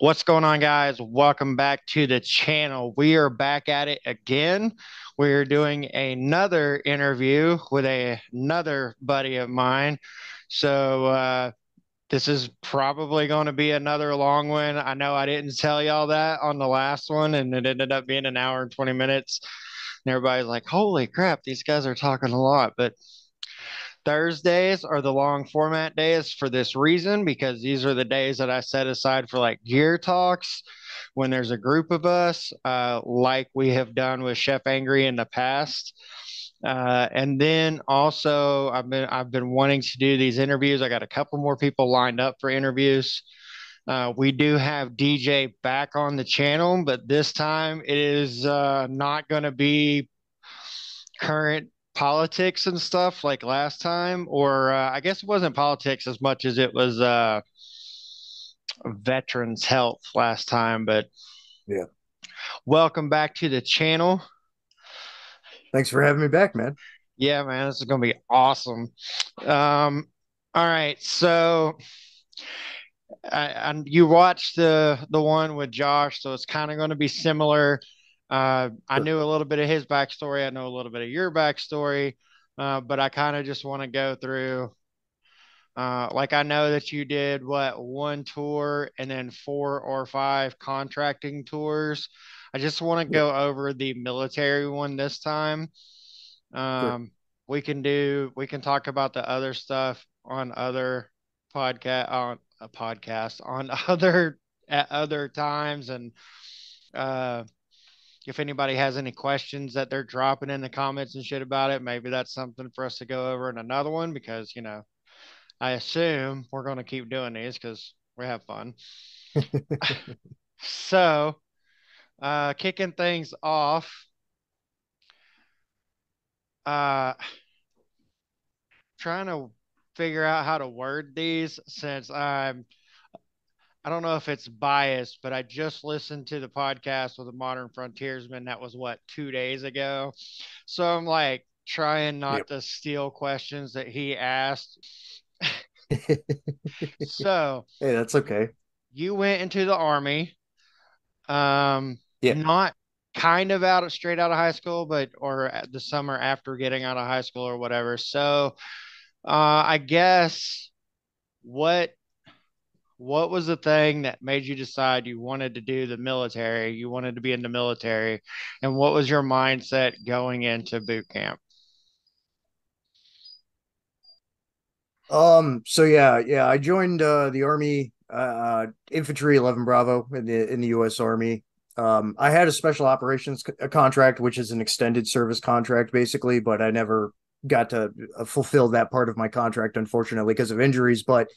What's going on, guys? Welcome back to the channel. We are back at it again. We're doing another interview with another buddy of mine. So, this is probably going to be another long one. I know I didn't tell y'all that on the last one, and it ended up being an hour and 20 minutes. And everybody's like, holy crap, these guys are talking a lot. But Thursdays are the long format days for this reason because these are the days that I set aside for like gear talks when there's a group of us, like we have done with Chef Angry in the past. And then also I've been wanting to do these interviews. I got a couple more people lined up for interviews. We do have DJ back on the channel, but this time it is not going to be current politics and stuff like last time, or I guess it wasn't politics as much as it was veterans health last time. But Yeah. welcome back to the channel. Thanks for having me back, man. Yeah, man, this is gonna be awesome. Um, all right, so you watched the one with Josh, so it's kind of going to be similar. I Sure. knew a little bit of his backstory. I know a little bit of your backstory, but I kind of just want to go through. Like I know that you did what, one tour and then four or five contracting tours. I just want to Yeah. go over the military one this time. Sure. Um, we can talk about the other stuff on other podcast on other at other times, and uh if anybody has any questions that they're dropping in the comments and shit about it, maybe that's something for us to go over in another one because I assume we're going to keep doing these because we have fun. So, kicking things off, uh, trying to figure out how to word these since I don't know if it's biased, but I just listened to the podcast with a modern frontiersman that was what, 2 days ago. So I'm like trying Yep. not to steal questions that he asked. Hey, So that's okay. you went into the army. Yeah. Not kind of straight out of high school, but or the summer after getting out of high school or whatever. So, I guess what what was the thing that made you decide you wanted to do the military? You wanted to be in the military, and what was your mindset going into boot camp? So I joined the Army Infantry 11 Bravo in the US Army. I had a special operations contract, which is an extended service contract basically, but I never got to fulfill that part of my contract, unfortunately, because of injuries. But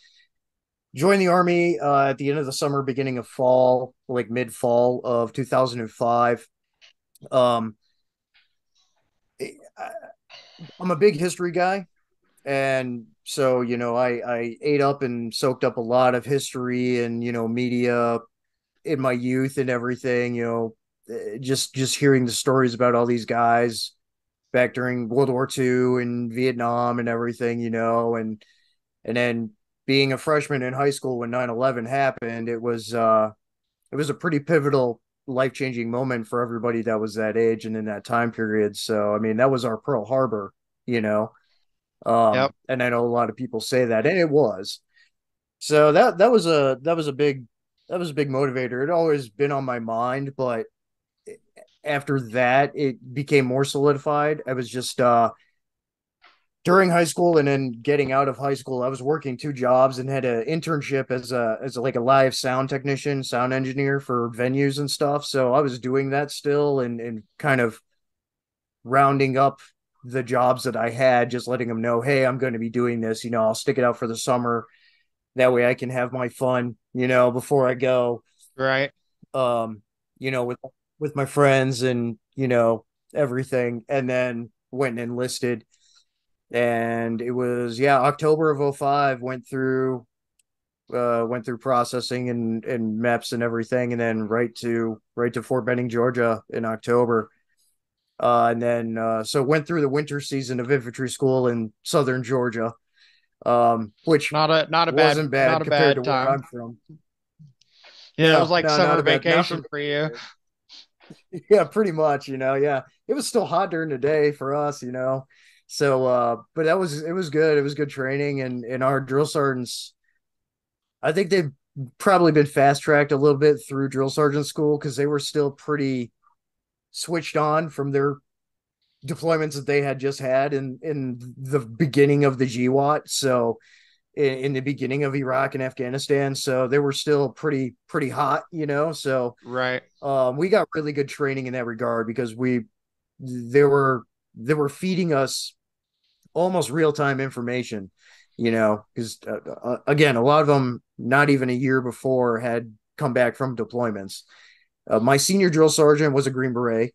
joined the Army at the end of the summer, beginning of fall, like mid fall of 2005. Um, I'm a big history guy. And so, I ate up and soaked up a lot of history and, media in my youth and everything, just hearing the stories about all these guys back during World War II and Vietnam and everything, and then being a freshman in high school when 9/11 happened, it was a pretty pivotal life-changing moment for everybody that was that age and in that time period. So, I mean, that was our Pearl Harbor, you know. Yep. And I know a lot of people say that, and it was. So that was a big motivator. It always been on my mind, but after that, it became more solidified. I was just during high school and then getting out of high school, I was working two jobs and had an internship as like a live sound technician, sound engineer for venues and stuff. So I was doing that still and kind of rounding up the jobs that I had, just letting them know, hey, I'm going to be doing this. I'll stick it out for the summer. That way I can have my fun, before I go, Right. um, with my friends and, everything. And then went and enlisted. And it was, yeah, October of '05, went through processing and MEPS and everything, and then right to Fort Benning, Georgia in October. And then so went through the winter season of infantry school in southern Georgia, which Not a wasn't not bad a compared to bad where time. I'm from. Yeah, it was like Not summer a bad, not for vacation me for you. anyway. Yeah, pretty much, yeah. It was still hot during the day for us. So but it was good. It was good training, and our drill sergeants, I think they've probably been fast tracked a little bit through drill sergeant school because they were still pretty switched on from their deployments that they had just had in the beginning of the GWAT. So in the beginning of Iraq and Afghanistan. So they were still pretty hot. So Right. we got really good training in that regard because they were they were feeding us almost real time information. Because again, a lot of them not even a year before had come back from deployments. My senior drill sergeant was a Green Beret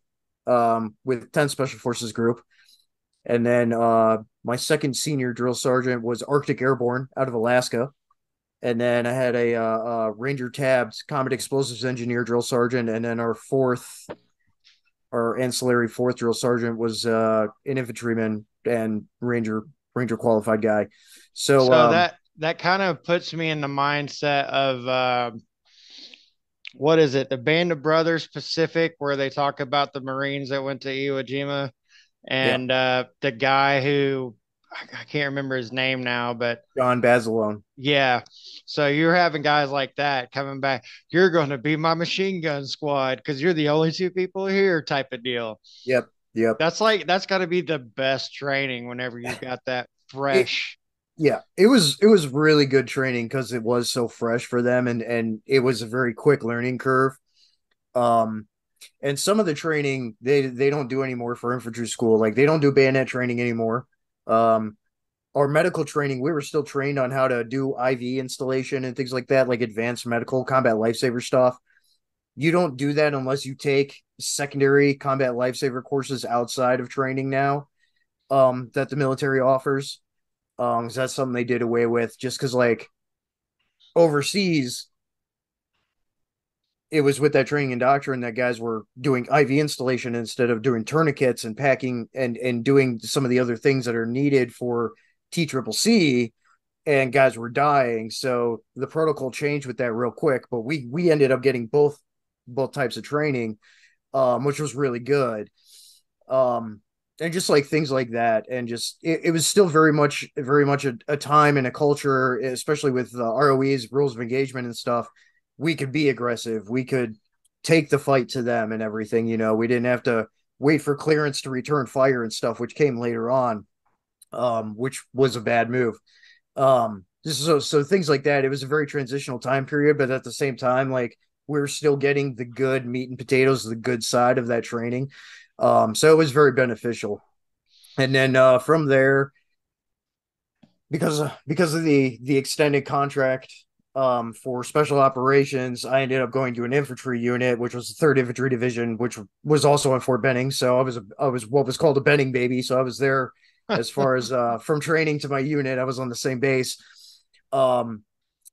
with 10 Special Forces Group. And then my second senior drill sergeant was Arctic Airborne out of Alaska. And then I had a Ranger Tabbed Combat Explosives Engineer drill sergeant. And then our ancillary fourth drill sergeant was an infantryman and Ranger qualified guy. So So that kind of puts me in the mindset of what is it? The Band of Brothers Pacific, where they talk about the Marines that went to Iwo Jima yeah, and the guy who I can't remember his name now, but John Basilone. yeah. So you're having guys like that coming back. You're going to be my machine gun squad because you're the only two people here, type of deal. Yep, yep. That's got to be the best training whenever you got that It fresh. Yeah, it was really good training because it was so fresh for them, and it was a very quick learning curve. Um, and some of the training they don't do anymore for infantry school. Like they don't do bayonet training anymore. Um, our medical training, we were still trained on how to do IV installation and things like that, like advanced medical combat lifesaver stuff. You don't do that unless you take secondary combat lifesaver courses outside of training now, that the military offers. 'Cause that's something they did away with just because, like, overseas, it was with that training and doctrine that guys were doing IV installation instead of doing tourniquets and packing and doing some of the other things that are needed for TCCC, and guys were dying. So the protocol changed with that real quick, but we ended up getting both types of training, which was really good. Um, and just like things like that, and just it was still very much a time and a culture, especially with ROEs, rules of engagement and stuff. We could be aggressive. We could take the fight to them and everything. We didn't have to wait for clearance to return fire and stuff, which came later on, which was a bad move. So things like that. It was a very transitional time period, but at the same time, like we're still getting the good meat and potatoes, the good side of that training. So it was very beneficial. And then from there, because of the extended contract for special operations, I ended up going to an infantry unit, which was the Third Infantry Division, which was also in Fort Benning. So I was what was called a Benning baby. So I was there as far as from training to my unit. I was on the same base. Um,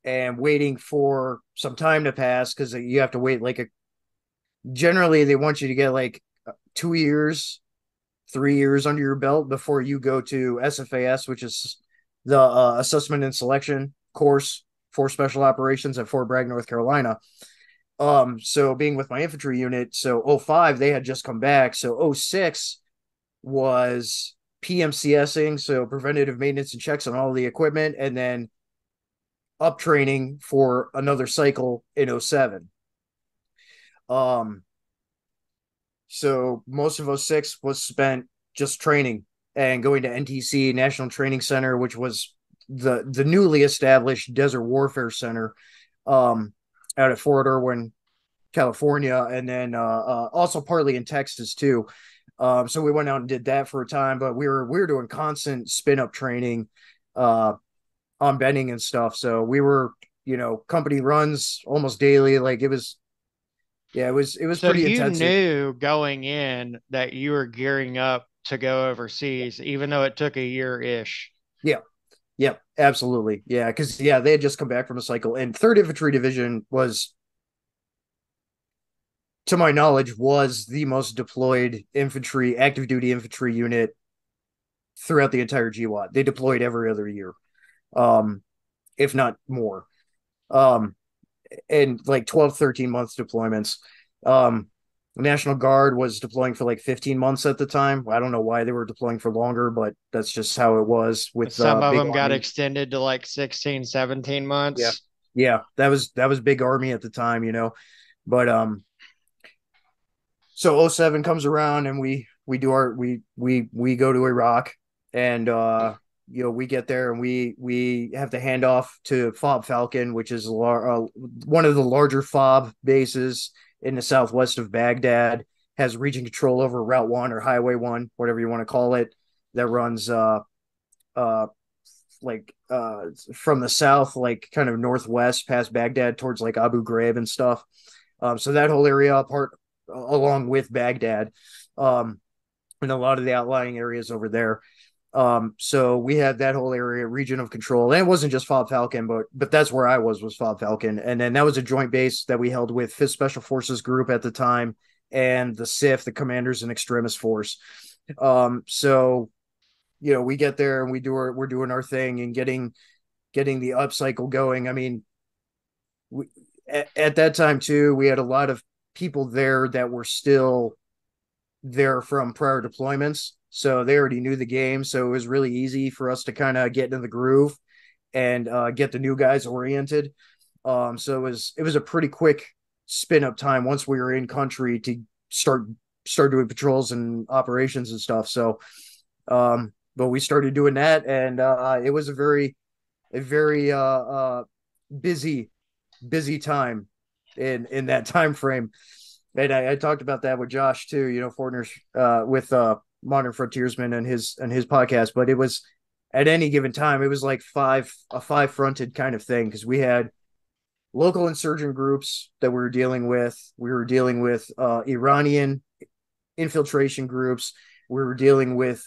and waiting for some time to pass because you have to wait like a generally they want you to get like 2 years 3 years under your belt before you go to SFAS, which is the assessment and selection course for special operations at Fort Bragg, North Carolina. So being with my infantry unit, so '05 they had just come back. So '06 was PMCSing, so preventative maintenance and checks on all the equipment, and then up training for another cycle in '07. Um, So most of '06 was spent just training and going to NTC, National Training Center, which was the newly established Desert Warfare Center, um, out at Fort Irwin, California, and then also partly in Texas too. So we went out and did that for a time, but we were doing constant spin up training uh, on bending and stuff. So we were, company runs almost daily. Like it was, yeah, it was So pretty you intensive. knew going in that you were gearing up to go overseas, even though it took a year ish. Yeah, yeah, absolutely. Yeah, because they had just come back from a cycle, and Third Infantry Division was, to my knowledge, was the most deployed infantry, active duty infantry unit throughout the entire GWAT. They deployed every other year, um, if not more. Um, and like 12, 13 months deployments. Um, the National Guard was deploying for like 15 months at the time. I don't know why they were deploying for longer, but that's just how it was with Some of big them got army. extended to like 16, 17 Yeah. months. Yeah, that was big army at the time, But so '07 comes around and we do our we go to Iraq, and we get there and we have to hand off to Fob Falcon, which is one of the larger Fob bases in the southwest of Baghdad, has region control over Route 1 or Highway 1, whatever you want to call it, that runs uh like from the south, like kind of northwest past Baghdad towards like Abu Ghraib and stuff. So that whole area apart along with Baghdad, um, and a lot of the outlying areas over there. So we had that whole area region of control, and it wasn't just Fob Falcon, but that's where I was Fob Falcon, and then that was a joint base that we held with Fifth Special Forces Group at the time and the SIF, the Commanders and Extremis Force. So we get there and we're doing our thing and getting the upcycle going. I mean, at that time too, we had a lot of people there that were still there from prior deployments, so they already knew the game. So it was really easy for us to kind of get into the groove and get the new guys oriented. So it was a pretty quick spin up time once we were in country to start doing patrols and operations and stuff. So, but we started doing that, and it was a very busy time in that time frame. And I talked about that with Josh too, Fortner's with Modern Frontiersman and his podcast. But it was at any given time, it was like a five fronted kind of thing, because we had local insurgent groups that we were dealing with. We were dealing with Iranian infiltration groups. We were dealing with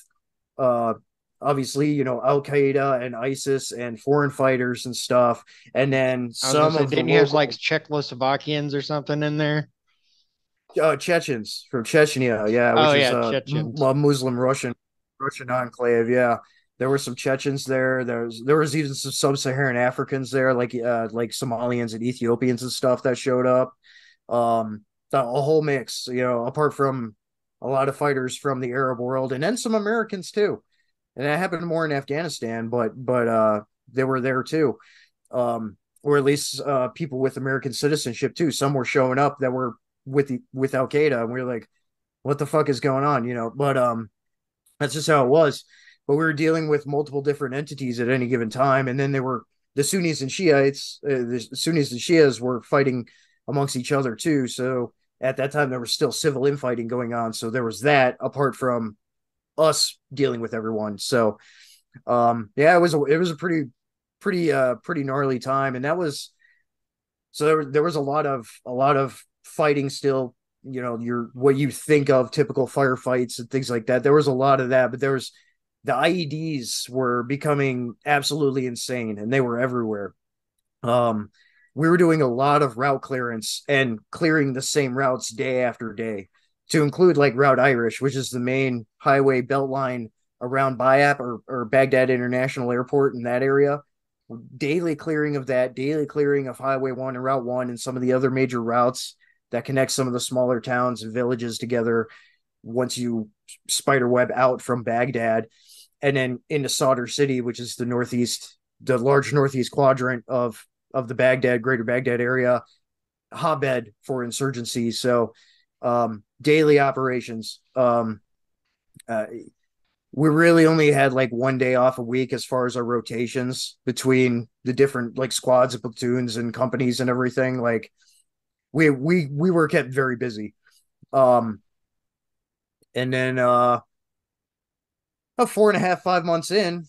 uh, obviously, Al Qaeda and ISIS and foreign fighters and stuff. And then I was gonna some say, of the didn't you have like local Czechoslovakians or something in there? Chechens from Chechnya, yeah, Oh which is yeah, a Chechens. Muslim Russian enclave. Yeah, there were some Chechens there. There was even some sub-Saharan Africans there, like Somalians and Ethiopians and stuff that showed up. A whole mix, apart from a lot of fighters from the Arab world, and then some Americans too. And that happened more in Afghanistan, but they were there too, or at least people with American citizenship too. Some were showing up that were with Al Qaeda, and we were like, "What the fuck is going on?" But that's just how it was. But we were dealing with multiple different entities at any given time, and then there were the Sunnis and Shiites. The Sunnis and Shias were fighting amongst each other too. So at that time, there was still civil infighting going on. So there was that apart from us dealing with everyone. So yeah, it was a pretty gnarly time, and that was so there was a lot of fighting still. Your what you think of typical firefights and things like that. There was a lot of that, but there was the IEDs were becoming absolutely insane, and they were everywhere. Um, we were doing a lot of route clearance and clearing the same routes day after day, to include like Route Irish, which is the main highway belt line around Bayap or Baghdad International Airport in that area. Daily clearing of that, daily clearing of Highway 1 and Route 1 and some of the other major routes that connect some of the smaller towns and villages together once you spider web out from Baghdad, and then into Sadr City, which is the large northeast quadrant of the Greater Baghdad area, hotbed for insurgency. So daily operations. Uh, we really only had like one day off a week as far as our rotations between the different like squads and platoons and companies and everything. Like we were kept very busy. Um, and then about 4.5, 5 months in,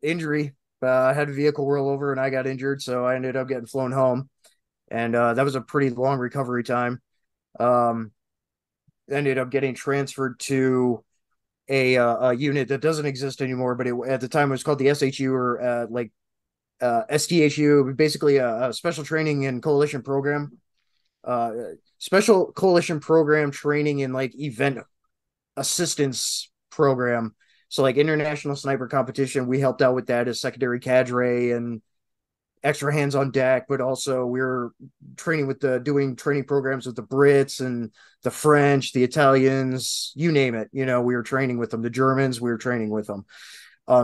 injury. I had a vehicle roll over and I got injured, so I ended up getting flown home, and that was a pretty long recovery time. Um, Ended up getting transferred to a unit that doesn't exist anymore, but at the time it was called the SHU, or STHU, basically a special training and coalition program. Uh, Special coalition program training and like event assistance program. So like international sniper competition, we helped out with that as secondary cadre, and extra hands on deck, but also we were training with the doing training programs with the Brits and the French, the Italians, you name it. We were training with them. The Germans, we were training with them.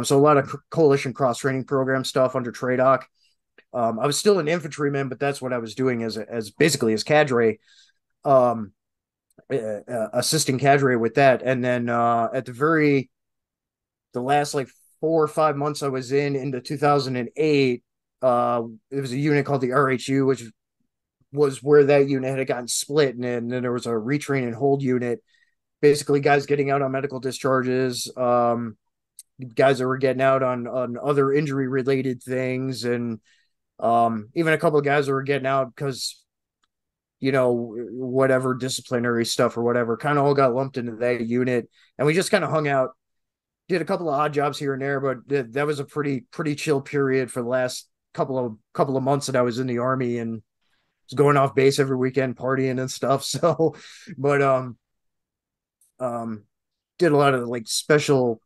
So a lot of coalition cross training program stuff under TRADOC. I was still an infantryman, but that's what I was doing as basically as cadre, um, assisting cadre with that. And then at the last like 4 or 5 months I was into 2008, it was a unit called the RHU, which was where that unit had gotten split, and then there was a retrain and hold unit. Basically, guys getting out on medical discharges, guys that were getting out on other injury related things, and even a couple of guys that were getting out because whatever disciplinary stuff or whatever kind of all got lumped into that unit, and we just kind of hung out, did a couple of odd jobs here and there, but that was a pretty chill period for the last couple of months that I was in the army, and was going off base every weekend, partying and stuff. So, but um, did a lot of like special,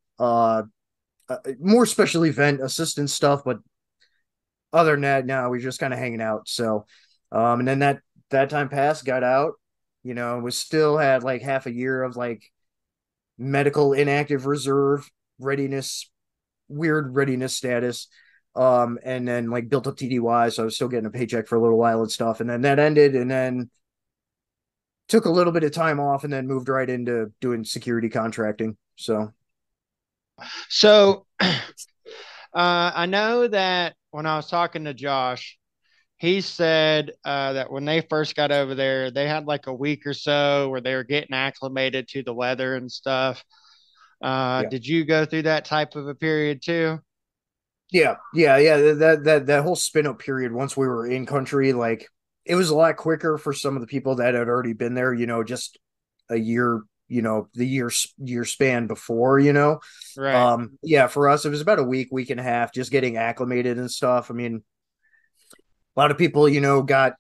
more special event assistant stuff. But other than that, now we're just kind of hanging out. So, and then that time passed, got out. We still had like half a year of like medical inactive reserve readiness, weird readiness status. And then like built up TDY, so I was still getting a paycheck for a little while and stuff. And then that ended, and then took a little bit of time off, and then moved right into doing security contracting. So So I know that when I was talking to Josh, he said that when they first got over there, they had like a week or so where they were getting acclimated to the weather and stuff. yeah, Did you go through that type of a period too? yeah. That whole spin up period once we were in country, like it was a lot quicker for some of the people that had already been there. Just a year, the year span before. Right. Yeah, for us it was about a week and a half, just getting acclimated and stuff. I mean, a lot of people, got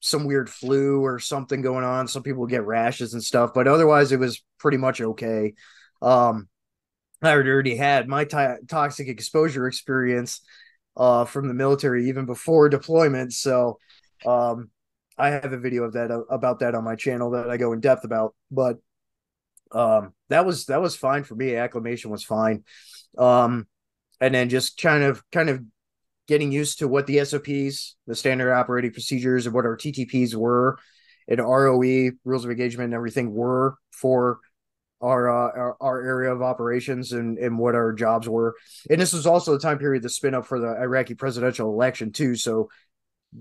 some weird flu or something going on. Some people get rashes and stuff, but otherwise it was pretty much okay. Um, I had already had my toxic exposure experience from the military even before deployment. So um, I have a video of that about that on my channel that I go in depth about. But that was fine for me. Acclimation was fine. Um, and then just kind of getting used to what the SOPs, the standard operating procedures, and what our TTPs were, and ROE, rules of engagement, and everything were for our area of operations, and what our jobs were. And this was also the time period the spin up for the Iraqi presidential election too. So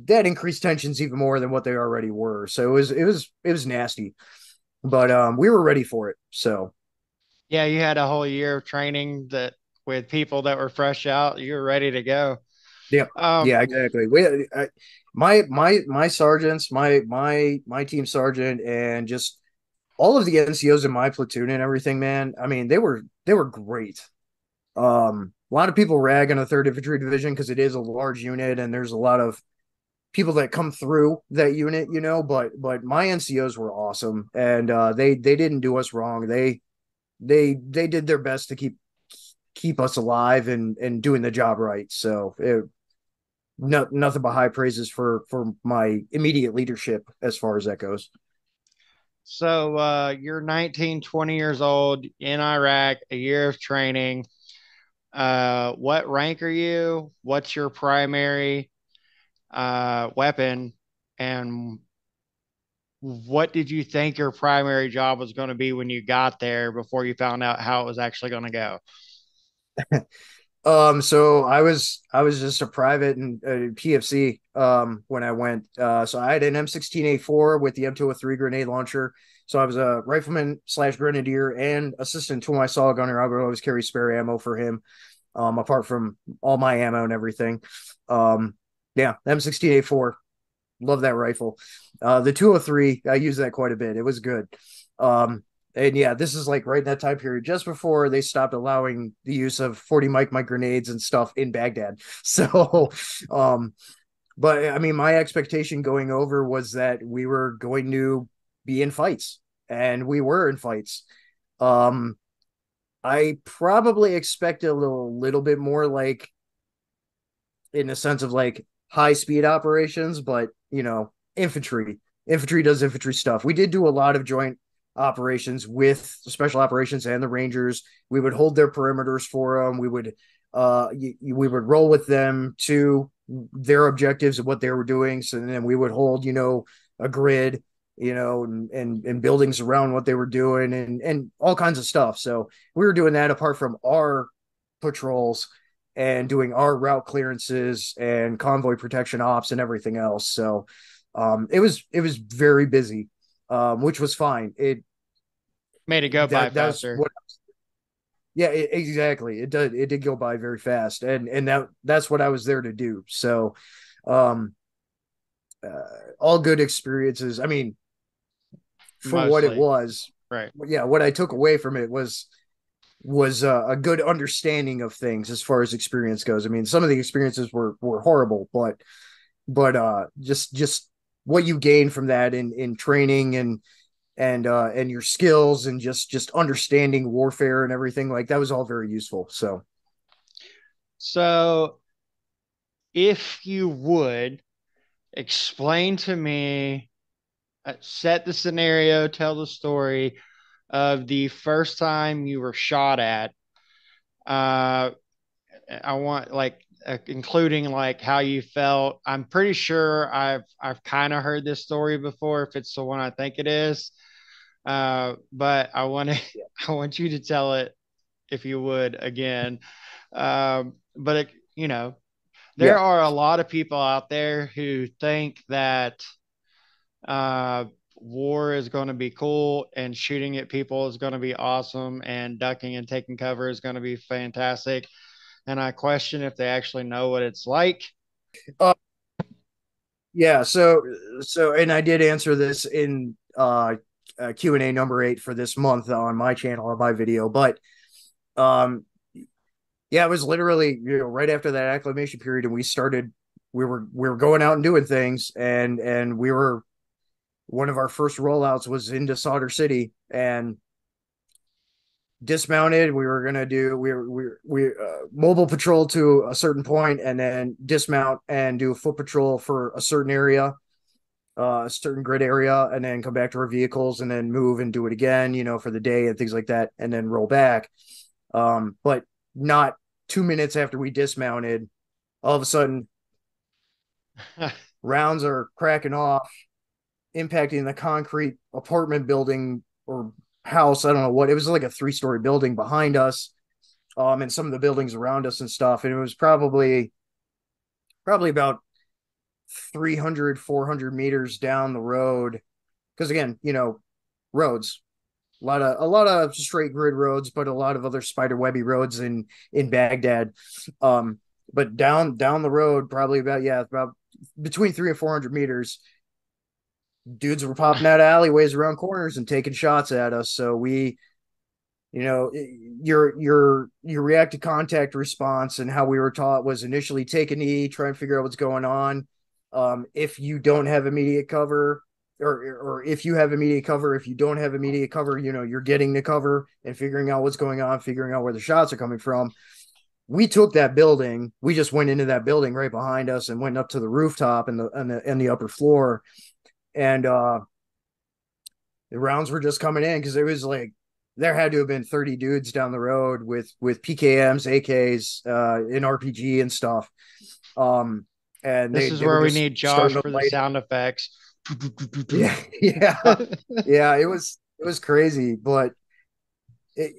that increased tensions even more than what they already were. So it was nasty, but we were ready for it. So Yeah, you had a whole year of training that with people that were fresh out, you were ready to go. yeah, Um, yeah, exactly. My sergeants, my team sergeant, and just all of the NCOs in my platoon and everything, man. I mean, they were great. A lot of people rag on the Third Infantry Division because it is a large unit, and there's a lot of people that come through that unit, But my NCOs were awesome, and they didn't do us wrong. They did their best to keep us alive and doing the job right. So nothing but high praises for my immediate leadership as far as that goes. so you're 19, 20 years old in Iraq, a year of training. What rank are you? What's your primary weapon? And what did you think your primary job was going to be when you got there before you found out how it was actually going to go? So I was just a private and PFC when I went. So I had an M16A4 with the M203 grenade launcher. So I was a rifleman slash grenadier and assistant to my saw gunner. I would always carry spare ammo for him, apart from all my ammo and everything. Um, yeah, M16A4, love that rifle. The 203, I use that quite a bit. It was good. Um, and yeah, this is like right in that time period, just before they stopped allowing the use of 40 mic grenades and stuff in Baghdad. So, um, but I mean, my expectation going over was that we were going to be in fights, and we were in fights. Um, I probably expected a little bit more, like in the sense of like high speed operations, but infantry does infantry stuff. We did do a lot of joint operations with special operations and the Rangers. We would hold their perimeters for them. We would roll with them to their objectives of what they were doing. So then we would hold, a grid, and buildings around what they were doing and all kinds of stuff. So we were doing that apart from our patrols and doing our route clearances and convoy protection ops and everything else. So it was very busy, which was fine. Made it go by That was faster. what yeah, exactly. It did go by very fast, and that's what I was there to do. So, um, all good experiences. I mean, for what it Mostly. was, Right. yeah, what I took away from it was a good understanding of things as far as experience goes. I mean, some of the experiences were horrible, but just what you gain from that in training and your skills and just understanding warfare and everything like that was all very useful. So So, if you would explain to me, set the scenario, tell the story of the first time you were shot at. Uh, I want like including like how you felt. I'm pretty sure I've kind of heard this story before if it's the one I think it is. But I want to yeah, I want you to tell it if you would again. But there yeah. are a lot of people out there who think that uh, war is going to be cool and shooting at people is going to be awesome and ducking and taking cover is going to be fantastic. And I question if they actually know what it's like. Uh, yeah, and I did answer this in Q&A number 8 for this month on my channel on my video, but um yeah, it was literally, right after that acclimation period and we were going out and doing things and we were one of our first rollouts was into Solder City and dismounted. We were gonna do we mobile patrol to a certain point and then dismount and do a foot patrol for a certain area, a certain grid area, and then come back to our vehicles and then move and do it again, for the day and things like that, and then roll back. But not 2 minutes after we dismounted, all of a sudden rounds are cracking off, impacting the concrete apartment building or house. I don't know what it was, like a 3-story building behind us, and some of the buildings around us and stuff. And it was probably about 300, 400 meters down the road. Because again, roads, a lot of straight grid roads, but a lot of other spider webby roads in Baghdad. Um, but down the road, probably about between 300 and 400 meters, dudes were popping out of alleyways around corners and taking shots at us. So your react to contact response and how we were taught was initially take a knee, try and figure out what's going on. If you don't have immediate cover, or if you have immediate cover, if you don't have immediate cover, you're getting the cover and figuring out what's going on, figuring out where the shots are coming from. We took that building. We just went into that building right behind us and went up to the rooftop and the upper floor, and the rounds were just coming in because it was like there had to have been 30 dudes down the road with PKMs, AKs, in RPG and stuff. Um, and This they is they were where we just need Josh starting to for the light. sound effects. Yeah, yeah, yeah. It was crazy, but it,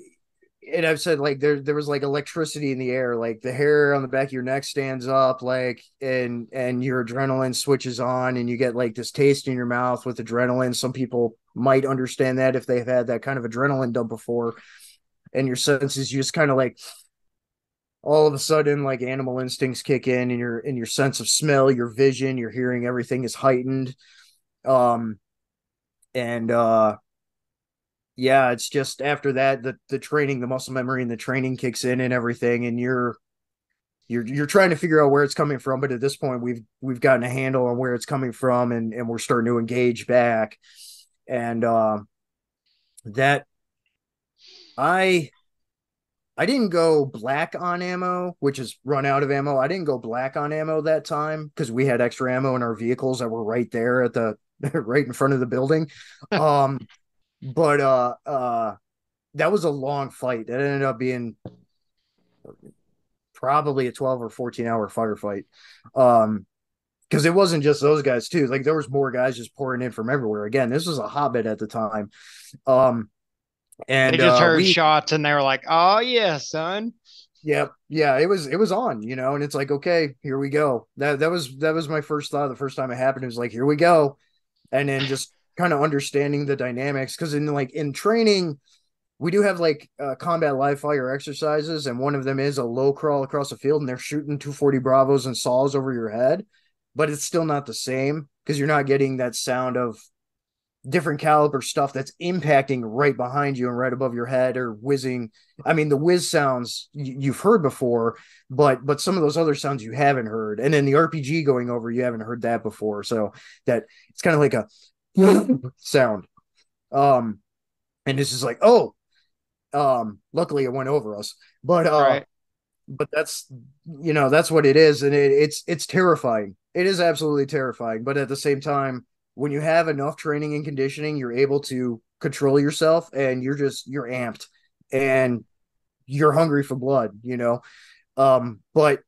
and I've said like there was like electricity in the air, like the hair on the back of your neck stands up, like and your adrenaline switches on, and you get like this taste in your mouth with adrenaline. Some people might understand that if they've had that kind of adrenaline dump before, and your senses you just kind of like all of a sudden like animal instincts kick in, and your sense of smell, your vision, your hearing, everything is heightened. Um, and yeah, it's just after that the training, the muscle memory and the training kicks in and everything, and you're trying to figure out where it's coming from, but at this point we've gotten a handle on where it's coming from, and we're starting to engage back. And that I I didn't go black on ammo, which is run out of ammo. I didn't go black on ammo that time because we had extra ammo in our vehicles that were right there at the right in front of the building. Um, but that was a long fight. It ended up being probably a 12 or 14-hour firefight. Because it wasn't just those guys too. Like there was more guys just pouring in from everywhere. Again, this was a hotbed at the time. Um, They and just heard we shots and they were like, "Oh yeah, son." yeah, it was on, and it's like, okay, here we go. That was my first thought. The first time it happened, it was like, here we go. And then just kind of understanding the dynamics. Because in training, we do have like combat live fire exercises, and one of them is a low crawl across the field, and they're shooting 240 Bravos and saws over your head, but it's still not the same because you're not getting that sound of different caliber stuff that's impacting right behind you and right above your head or whizzing. I mean, the whiz sounds you've heard before, but some of those other sounds you haven't heard, and then the RPG going over, you haven't heard that before. So that it's kind of like a sound. Um, and this is like, oh, luckily it went over us, but Right. that's what it is, and it's terrifying. It is absolutely terrifying, but at the same time, when you have enough training and conditioning, you're able to control yourself, and you're amped, and you're hungry for blood. But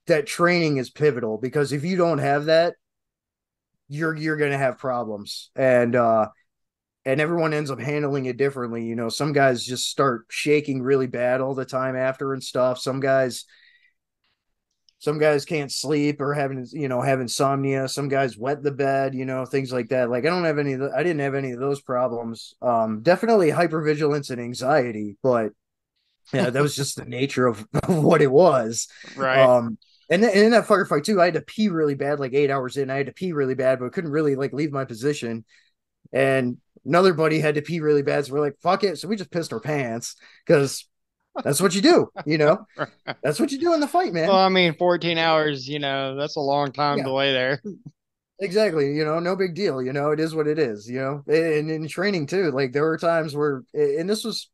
that training is pivotal because if you don't have that, you're gonna have problems, and everyone ends up handling it differently. Some guys just start shaking really bad all the time after and stuff. Some guys can't sleep or have insomnia. Some guys wet the bed, things like that. Like I didn't have any of those problems. Definitely hypervigilance and anxiety, but yeah, that was just the nature of, of what it was. Right. Um, and in that firefight too, I had to pee really bad, like 8 hours in. I had to pee really bad, but couldn't really like leave my position. And another buddy had to pee really bad, so we're like, fuck it. So we just pissed our pants because that's what you do. That's what you do in the fight, Well, man. I mean, 14 hours, that's a long time to Yeah, lay there. exactly. No big deal. It is what it is. And in training too, like there were times where, and this was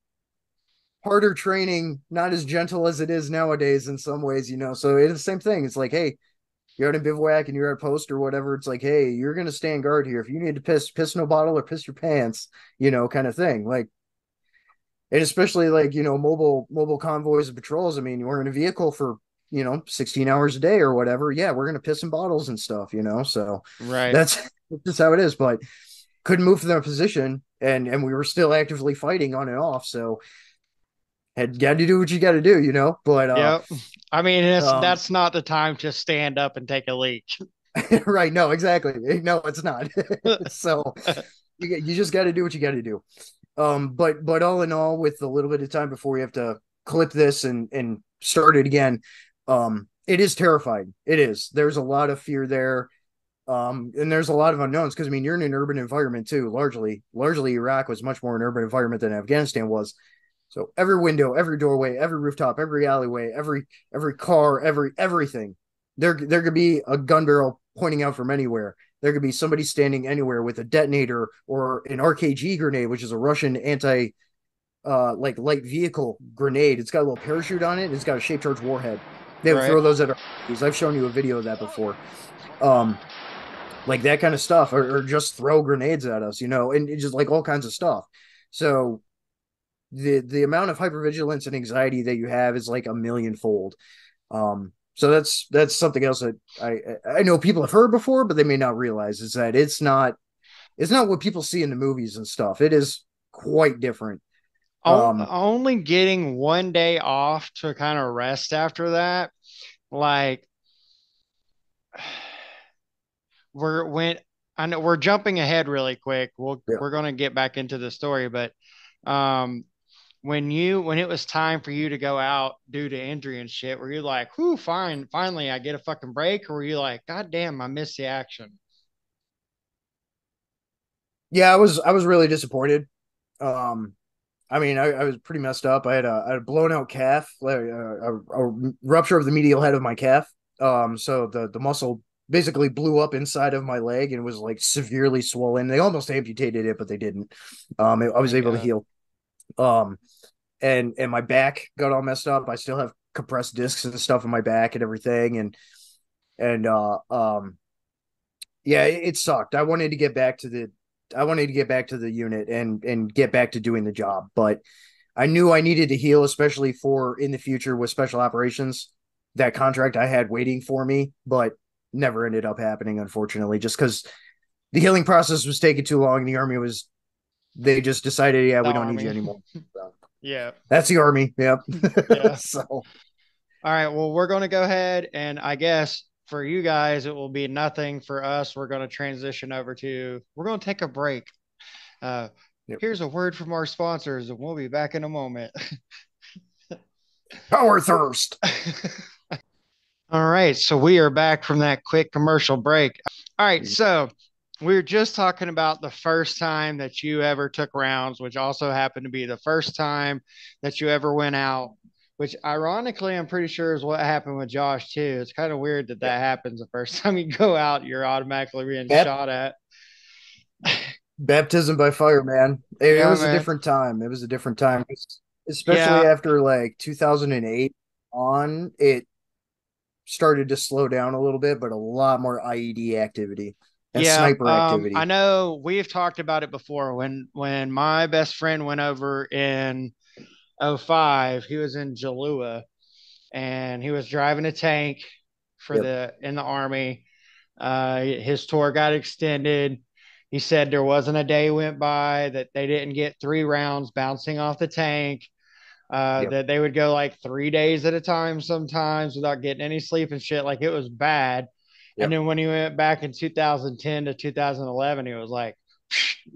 harder training, not as gentle as it is nowadays in some ways. So it's the same thing. It's like, hey, you're at a bivouac and you're at a post or whatever. It's like, hey, you're gonna stand guard here. If you need to piss no bottle or piss your pants, kind of thing. Like, and especially like mobile convoys and patrols. I mean, we're in a vehicle for 16 hours a day or whatever. Yeah, we're gonna piss in bottles and stuff. So Right. that's just how it is. But couldn't move from their position, and we were still actively fighting on and off. So had got to do what you got to do. But Yep. I mean, um, that's not the time to stand up and take a leak. right, no, exactly, no, it's not. So you just got to do what you got to do. But all in all, with a little bit of time before we have to clip this and start it again, it is terrifying. It is. There's a lot of fear there. And there's a lot of unknowns because I mean you're in an urban environment too. Largely Iraq was much more an urban environment than Afghanistan was. So every window, every doorway, every rooftop, every alleyway, every car, everything. There could be a gun barrel pointing out from anywhere. There could be somebody standing anywhere with a detonator or an RKG grenade, which is a Russian anti like light vehicle grenade. It's got a little parachute on it. It's got a shape charge warhead. They would Right. throw those at our RPGs. I've shown you a video of that before. Um, like that kind of stuff, or just throw grenades at us, and just like all kinds of stuff. So the amount of hypervigilance and anxiety that you have is like a millionfold. So that's something else that I know people have heard before, but they may not realize is that it's not what people see in the movies and stuff. It is quite different. Um, Only getting one day off to kind of rest after that, like we're when I know we're jumping ahead really quick. yeah, We're gonna get back into the story, but um when it was time for you to go out due to injury and shit, were you like, whew, finally I get a fucking break? Or were you like, God damn, I missed the action? yeah, I was really disappointed. Um, I mean, I was pretty messed up. I had a blown out calf, like a rupture of the medial head of my calf. So the muscle basically blew up inside of my leg and was like severely swollen. They almost amputated it, but they didn't. I was My able to God. heal. Um, and my back got all messed up. I still have compressed discs and stuff in my back and everything, and yeah, it sucked. I wanted to get back to the unit and get back to doing the job, but I knew I needed to heal, especially for in the future with special operations. That contract I had waiting for me, but never ended up happening, unfortunately, just because the healing process was taking too long. And the army was they just decided, yeah, The we don't need you army. anymore. So Yeah. that's the army. Yep. Yeah. So All right. Well, we're going to go ahead and I guess for you guys, it will be nothing. For us, we're going to transition over to, we're going to take a break. Uh, yep. Here's a word from our sponsors, and we'll be back in a moment. Power thirst. All right. So we are back from that quick commercial break. All right. So we were just talking about the first time that you ever took rounds, which also happened to be the first time that you ever went out, which ironically, I'm pretty sure is what happened with Josh too. It's kind of weird that Yep. that happens the first time you go out, you're automatically being Bap- shot at. Baptism by fire, man. It Yeah, was a man. different time. It was a different time, especially Yeah. after like 2008 on. It started to slow down a little bit, but a lot more IED activity and Yeah. sniper I activity. know we've talked about it before when my best friend went over in '05. He was in Jalua and he was driving a tank for Yep. the in the army. His tour got extended. He said there wasn't a day went by that they didn't get 3 rounds bouncing off the tank. Yep. That they would go like 3 days at a time sometimes without getting any sleep and shit. Like it was bad. And Yep. then when he went back in 2010 to 2011, he was like,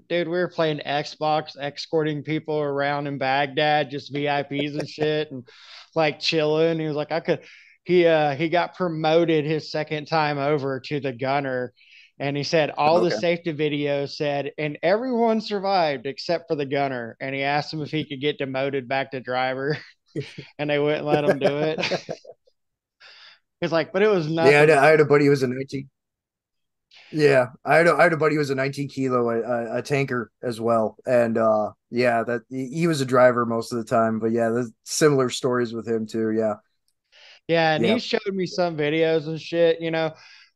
dude, we were playing Xbox, escorting people around in Baghdad, just VIPs and shit, and like chilling. He was like, I could. He got promoted his second time over to the gunner, and he said all the Okay. safety videos said, and everyone survived except for the gunner. And he asked him if he could get demoted back to driver, and they wouldn't let him do it. He's like, but it was Yeah, nothing. I had a buddy who was a 19. Yeah, I had a buddy who was a 19 kilo a tanker as well, and yeah, that he was a driver most of the time. But yeah, there's similar stories with him too. Yeah, Yeah, and he yeah, showed me some videos and shit.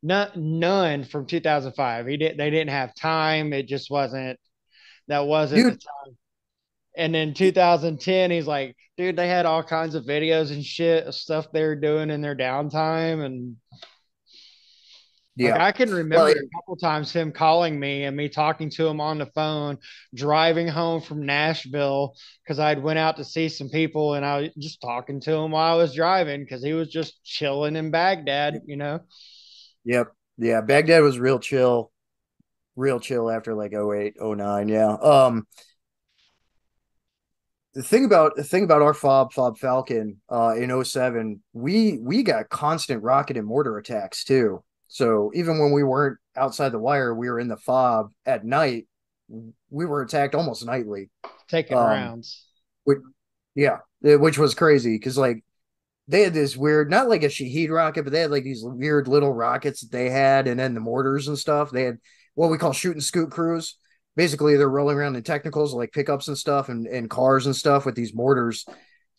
None from 2005. They didn't have time. It just wasn't. That wasn't the dude. time. And then 2010, he's like, dude, they had all kinds of videos and shit of stuff they were doing in their downtime, and like Yeah, I can well, remember a couple times him calling me and me talking to him on the phone, driving home from Nashville because I'd went out to see some people and I was just talking to him while I was driving because he was just chilling in Baghdad, yep, you know. yep, yeah. Baghdad was real chill after like 08, 09. Yeah. The thing about our fob Falcon in '07, we got constant rocket and mortar attacks too. So even when we weren't outside the wire, we were in the fob at night. We were attacked almost nightly. Taking Um, rounds. which, yeah, which was crazy because like they had this weird, not like a Shaheed rocket, but they had like these weird little rockets that they had, and then the mortars and stuff. They had what we call shoot and scoot crews. Basically, they're rolling around in technicals like pickups and stuff and cars and stuff with these mortars.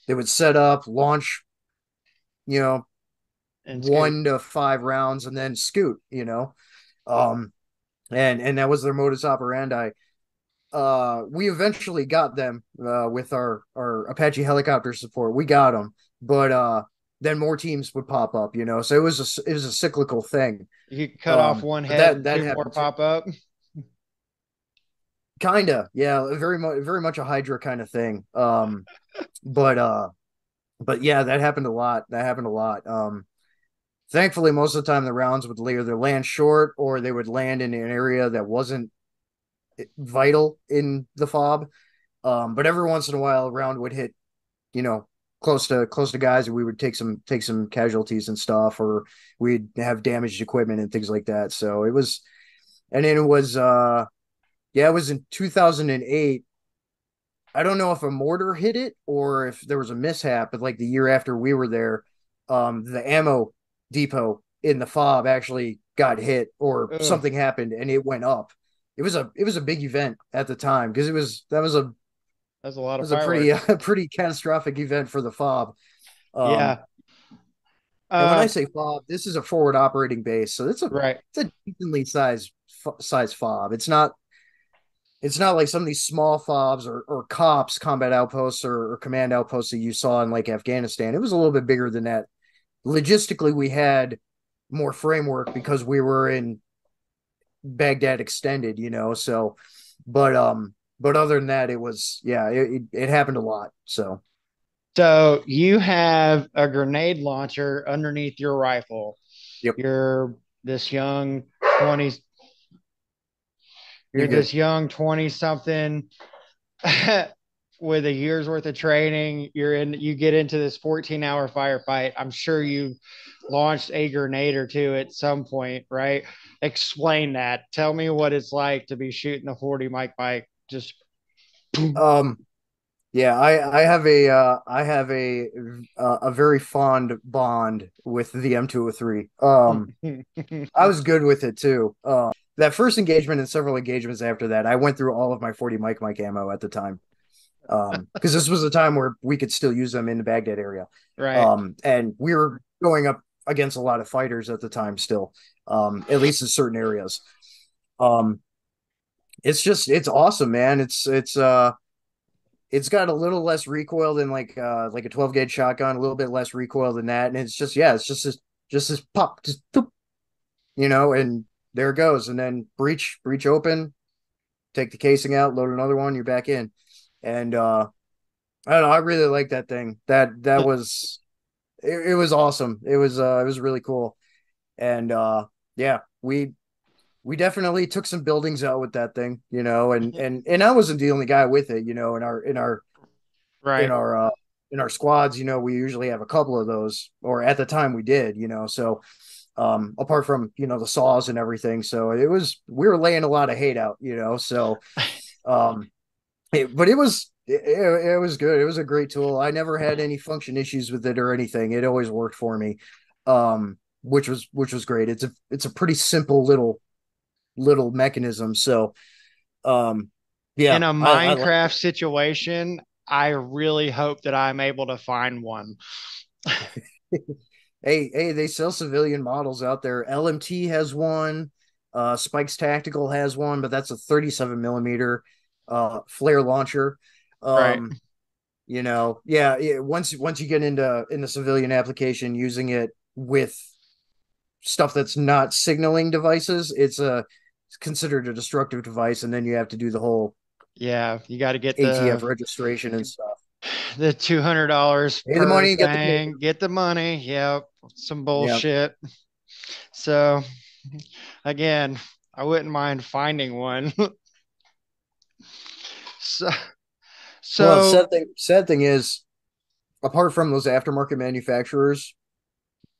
They would set up, launch, you know, And Scoot. 1 to 5 rounds, and then scoot. Um, and that was their modus operandi. We eventually got them with our Apache helicopter support. We got them, but then more teams would pop up. So it was a cyclical thing. You cut off one But head that and that two more happened too. pop up. Kinda, yeah, very much a Hydra kind of thing. But yeah, that happened a lot. That happened a lot. Thankfully, most of the time the rounds would either land short or they would land in an area that wasn't vital in the fob. But every once in a while, a round would hit, you know, close to guys, and we would take some casualties and stuff, or we'd have damaged equipment and things like that. So it was, and then it was, yeah, it was in 2008. I don't know if a mortar hit it or if there was a mishap, but like the year after we were there, the ammo depot in the fob actually got hit or Ugh. something happened and it went up. It was a big event at the time because that was a That's a lot It of was a pretty fireworks. pretty catastrophic event for the fob. Um, Yeah. and when I Um, say fob, this is a forward operating base, so right. it's a decently size fob. It's not like some of these small fobs or cops, combat outposts or command outposts that you saw in like Afghanistan. It was a little bit bigger than that. Logistically, we had more framework because we were in Baghdad extended, So, but other than that, it was yeah, it happened a lot. So, So you have a grenade launcher underneath your rifle. yep, You're this young 20, you're you're good. this young 20 something with a year's worth of training. You get into this 14-hour firefight. I'm sure you launched a grenade or two at some point, right? Explain that. Tell me what it's like to be shooting a 40 mic bike. Just boom. Um, yeah, I have a very fond bond with the M203. I was good with it too. That first engagement and several engagements after that, I went through all of my 40 mic ammo at the time. Because this was a time where we could still use them in the Baghdad area. Right. And we were going up against a lot of fighters at the time still, at least in certain areas. Um, it's awesome, man. It's got a little less recoil than like a 12 gauge shotgun, a little bit less recoil than that, and it's just yeah, it's just this pop, just boop, and there it goes, and then breach open, take the casing out, load another one, you're back in, and I don't know, I really like that thing. That was it was awesome. It was really cool, and yeah, we definitely took some buildings out with that thing, and I wasn't the only guy with it, in Right. our uh in our squads, we usually have a couple of those, or at the time we did, so apart from the saws and everything, so we were laying a lot of hate out, so um but it was good. It was a great tool. I never had any function issues with it or anything. It always worked for me, which was great. It's a pretty simple little mechanism. So yeah, In a I liked Minecraft it. situation, I really hope that I'm able to find one. Hey, they sell civilian models out there. LMT has one. Spikes Tactical has one, but that's a 37 millimeter flare launcher. Right. Um, yeah, once you get into civilian application, using it with stuff that's not signaling devices, it's considered a destructive device, and then you have to do the whole Yeah, you got to get ATF registration and stuff. the $200 Pay the per money and get the paper. thing, get the money. Yep, some Yeah. bullshit. So again, I wouldn't mind finding one. so, Well, the so sad thing is, apart from those aftermarket manufacturers,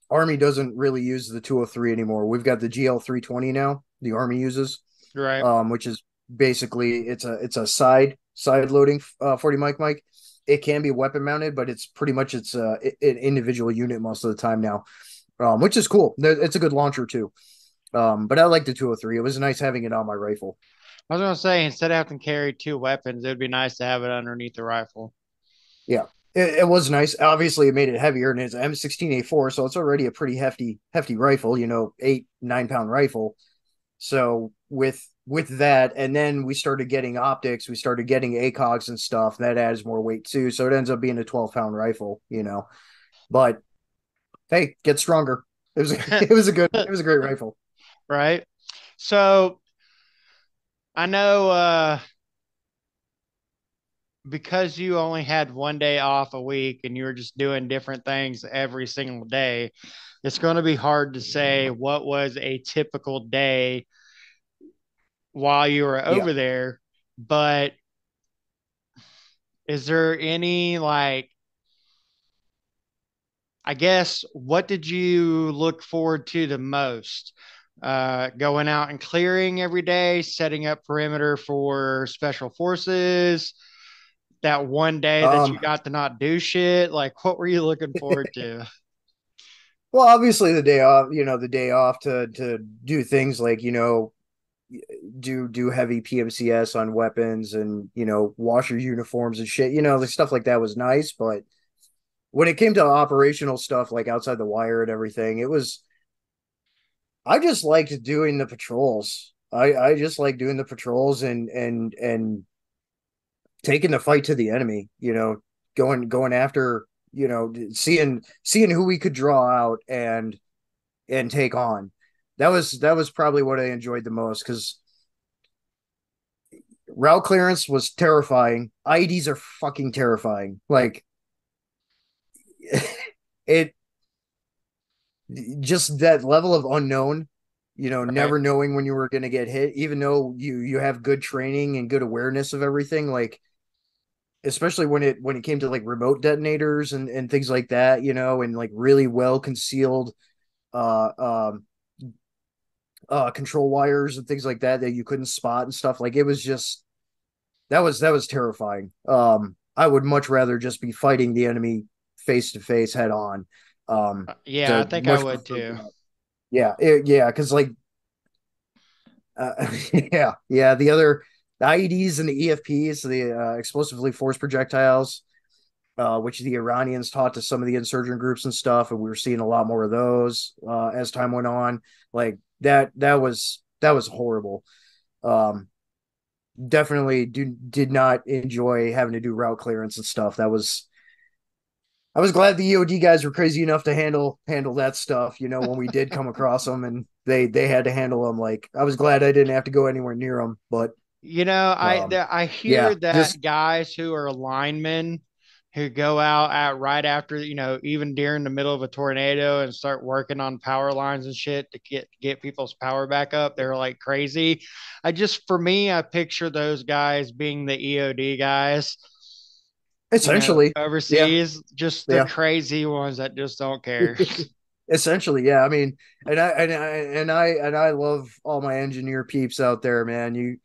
Army doesn't really use the 203 anymore. We've got the GL 320 now. The Army uses, right. which is basically it's a side loading 40 mic. It can be weapon mounted, but it's pretty much an individual unit most of the time now, which is cool. It's a good launcher too. But I like the 203. It was nice having it on my rifle. I was gonna say instead of having to carry two weapons, it would be nice to have it underneath the rifle. Yeah, it was nice. Obviously, it made it heavier, and it's M16A4, so it's already a pretty hefty rifle. 8-9 pound rifle. So with that, and then we started getting optics, we started getting ACOGs and stuff. That adds more weight too. So it ends up being a 12-pound rifle. But hey, get stronger. It was a great rifle. Right. So I know because you only had one day off a week and you were just doing different things every single day, it's going to be hard to say what was a typical day while you were Yeah. over there. But is there any, like, I guess, what did you look forward to the most? Going out and clearing every day, setting up perimeter for special forces, that one day that you Um. got to not do shit. Like, what were you looking forward to? Well, obviously the day off. The day off to do things like do heavy PMCS on weapons and wash your uniforms and shit. The stuff like that was nice, but when it came to operational stuff like outside the wire and everything, it was I just liked doing the patrols. I just like doing the patrols and taking the fight to the enemy, going after, seeing who we could draw out and take on. That was probably what I enjoyed the most because route clearance was terrifying. IEDs are fucking terrifying. Like it just that level of unknown, Right. never knowing when you were going to get hit, even though you have good training and good awareness of everything, like especially when it came to like remote detonators and things like that, and like really well concealed uh um control wires and things like that you couldn't spot and stuff. Like it was just that was terrifying. I would much rather just be fighting the enemy face to face head on. Yeah, I To think I much would prefer too. that. Yeah, because like yeah, the IEDs and the EFPs, the explosively forced projectiles, which the Iranians taught to some of the insurgent groups and stuff, and we were seeing a lot more of those as time went on. Like that was horrible. Um, Definitely did not enjoy having to do route clearance and stuff. I was glad the EOD guys were crazy enough to handle that stuff. When we did come across them and they had to handle them. Like I was glad I didn't have to go anywhere near them. But I hear yeah, that just guys who are linemen who go out at right after, even during the middle of a tornado and start working on power lines and shit to get people's power back up, they're like crazy. For me, I picture those guys being the EOD guys, essentially, yeah, overseas, just the yeah. crazy ones that just don't care. Essentially, yeah. I mean, and I love all my engineer peeps out there, man.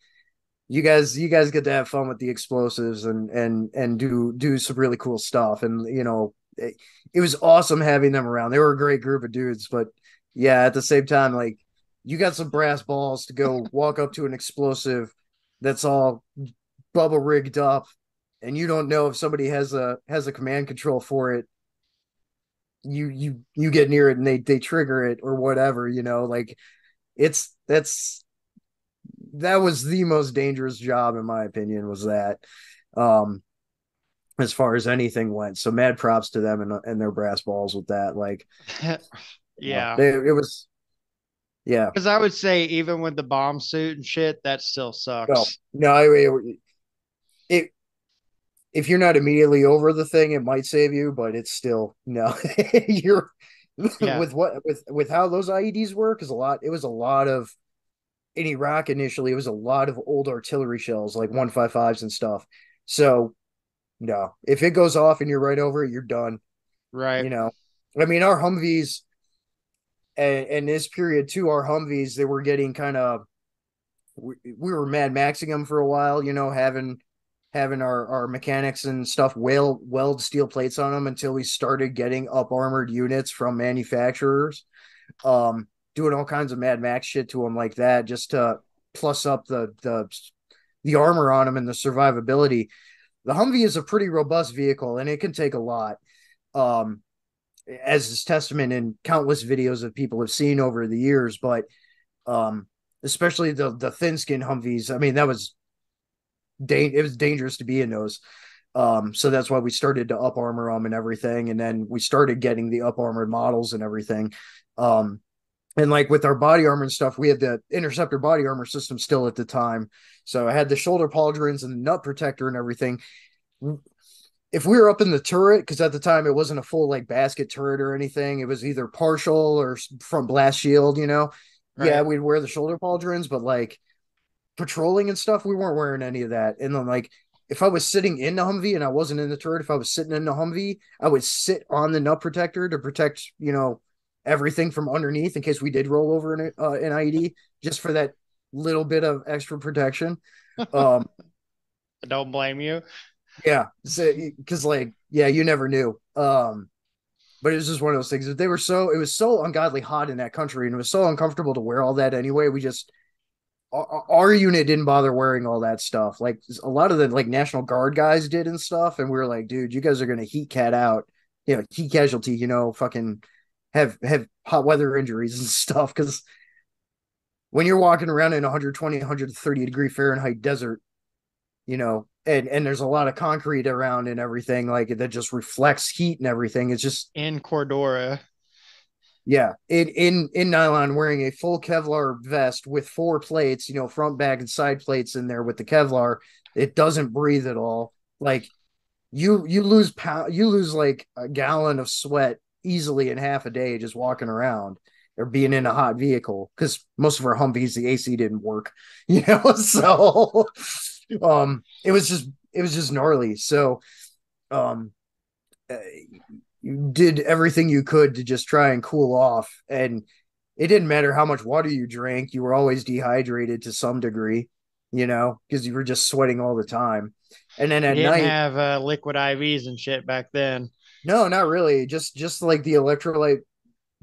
You guys get to have fun with the explosives and do some really cool stuff. And it was awesome having them around. They were a great group of dudes, but yeah, at the same time, like you got some brass balls to go walk up to an explosive that's all bubble rigged up, and you don't know if somebody has a command control for it. You get near it and they trigger it or whatever. Like it's that was the most dangerous job in my opinion, was that. um as far as anything went, so mad props to them and their brass balls with that. Like Yeah. it was, yeah. Because I would say, even with the bomb suit and shit, that still No, sucks. no, it if you're not immediately over the thing, it might save you, but it's still no. You're Yeah. with how those IEDs work is a lot. It was a lot of in Iraq initially. It was a lot of old artillery shells, like 155s and stuff. So no, if it goes off and you're right over it, you're done. Right. You know, I mean, our Humvees and this period too, our Humvees, they were getting kind of we were Mad Maxing them for a while. Having our mechanics and stuff weld steel plates on them until we started getting up armored units from manufacturers. Doing all kinds of Mad Max shit to them like that, just to plus up the armor on them and the survivability. The Humvee is a pretty robust vehicle, and it can take a lot. Um, as is testament in countless videos that people have seen over the years, but um, especially the thin skin Humvees. I mean, it was dangerous to be in those. So that's why we started to up armor them and everything, and then we started getting the up armored models and everything. Um, and like with our body armor and stuff, we had the interceptor body armor system still at the time. So I had the shoulder pauldrons and the nut protector and everything. If we were up in the turret, because at the time it wasn't a full like basket turret or anything, it was either partial or from blast shield. Yeah, Right. we'd wear the shoulder pauldrons, but like patrolling and stuff, we weren't wearing any of that. And then like if I was sitting in the Humvee and I wasn't in the turret, if I was sitting in the Humvee, I would sit on the nut protector to protect, everything from underneath in case we did roll over an IED, just for that little bit of extra protection. Um, I don't blame you. yeah, because like yeah, you never knew. But it was just one of those things. It was so ungodly hot in that country, and it was so uncomfortable to wear all that anyway. We just our unit didn't bother wearing all that stuff. Like a lot of the like National Guard guys did and stuff, and we were like, dude, you guys are gonna heat cat out, heat casualty, fucking have hot weather injuries and stuff. Because when you're walking around in 120, 130 degree Fahrenheit desert, and there's a lot of concrete around and everything like that just reflects heat and everything. It's just In Cordora. yeah, in nylon, wearing a full Kevlar vest with four plates, front, back, and side plates in there with the Kevlar. It doesn't breathe at all. Like you lose like a gallon of sweat easily in half a day just walking around or being in a hot vehicle because most of our Humvees the AC didn't work, so it was just gnarly. So um uh, you did everything you could to just try and cool off, and it didn't matter how much water you drank, you were always dehydrated to some degree, because you were just sweating all the time. And then You at didn't night, have liquid IVs and shit back then. no, not really, just like the electrolyte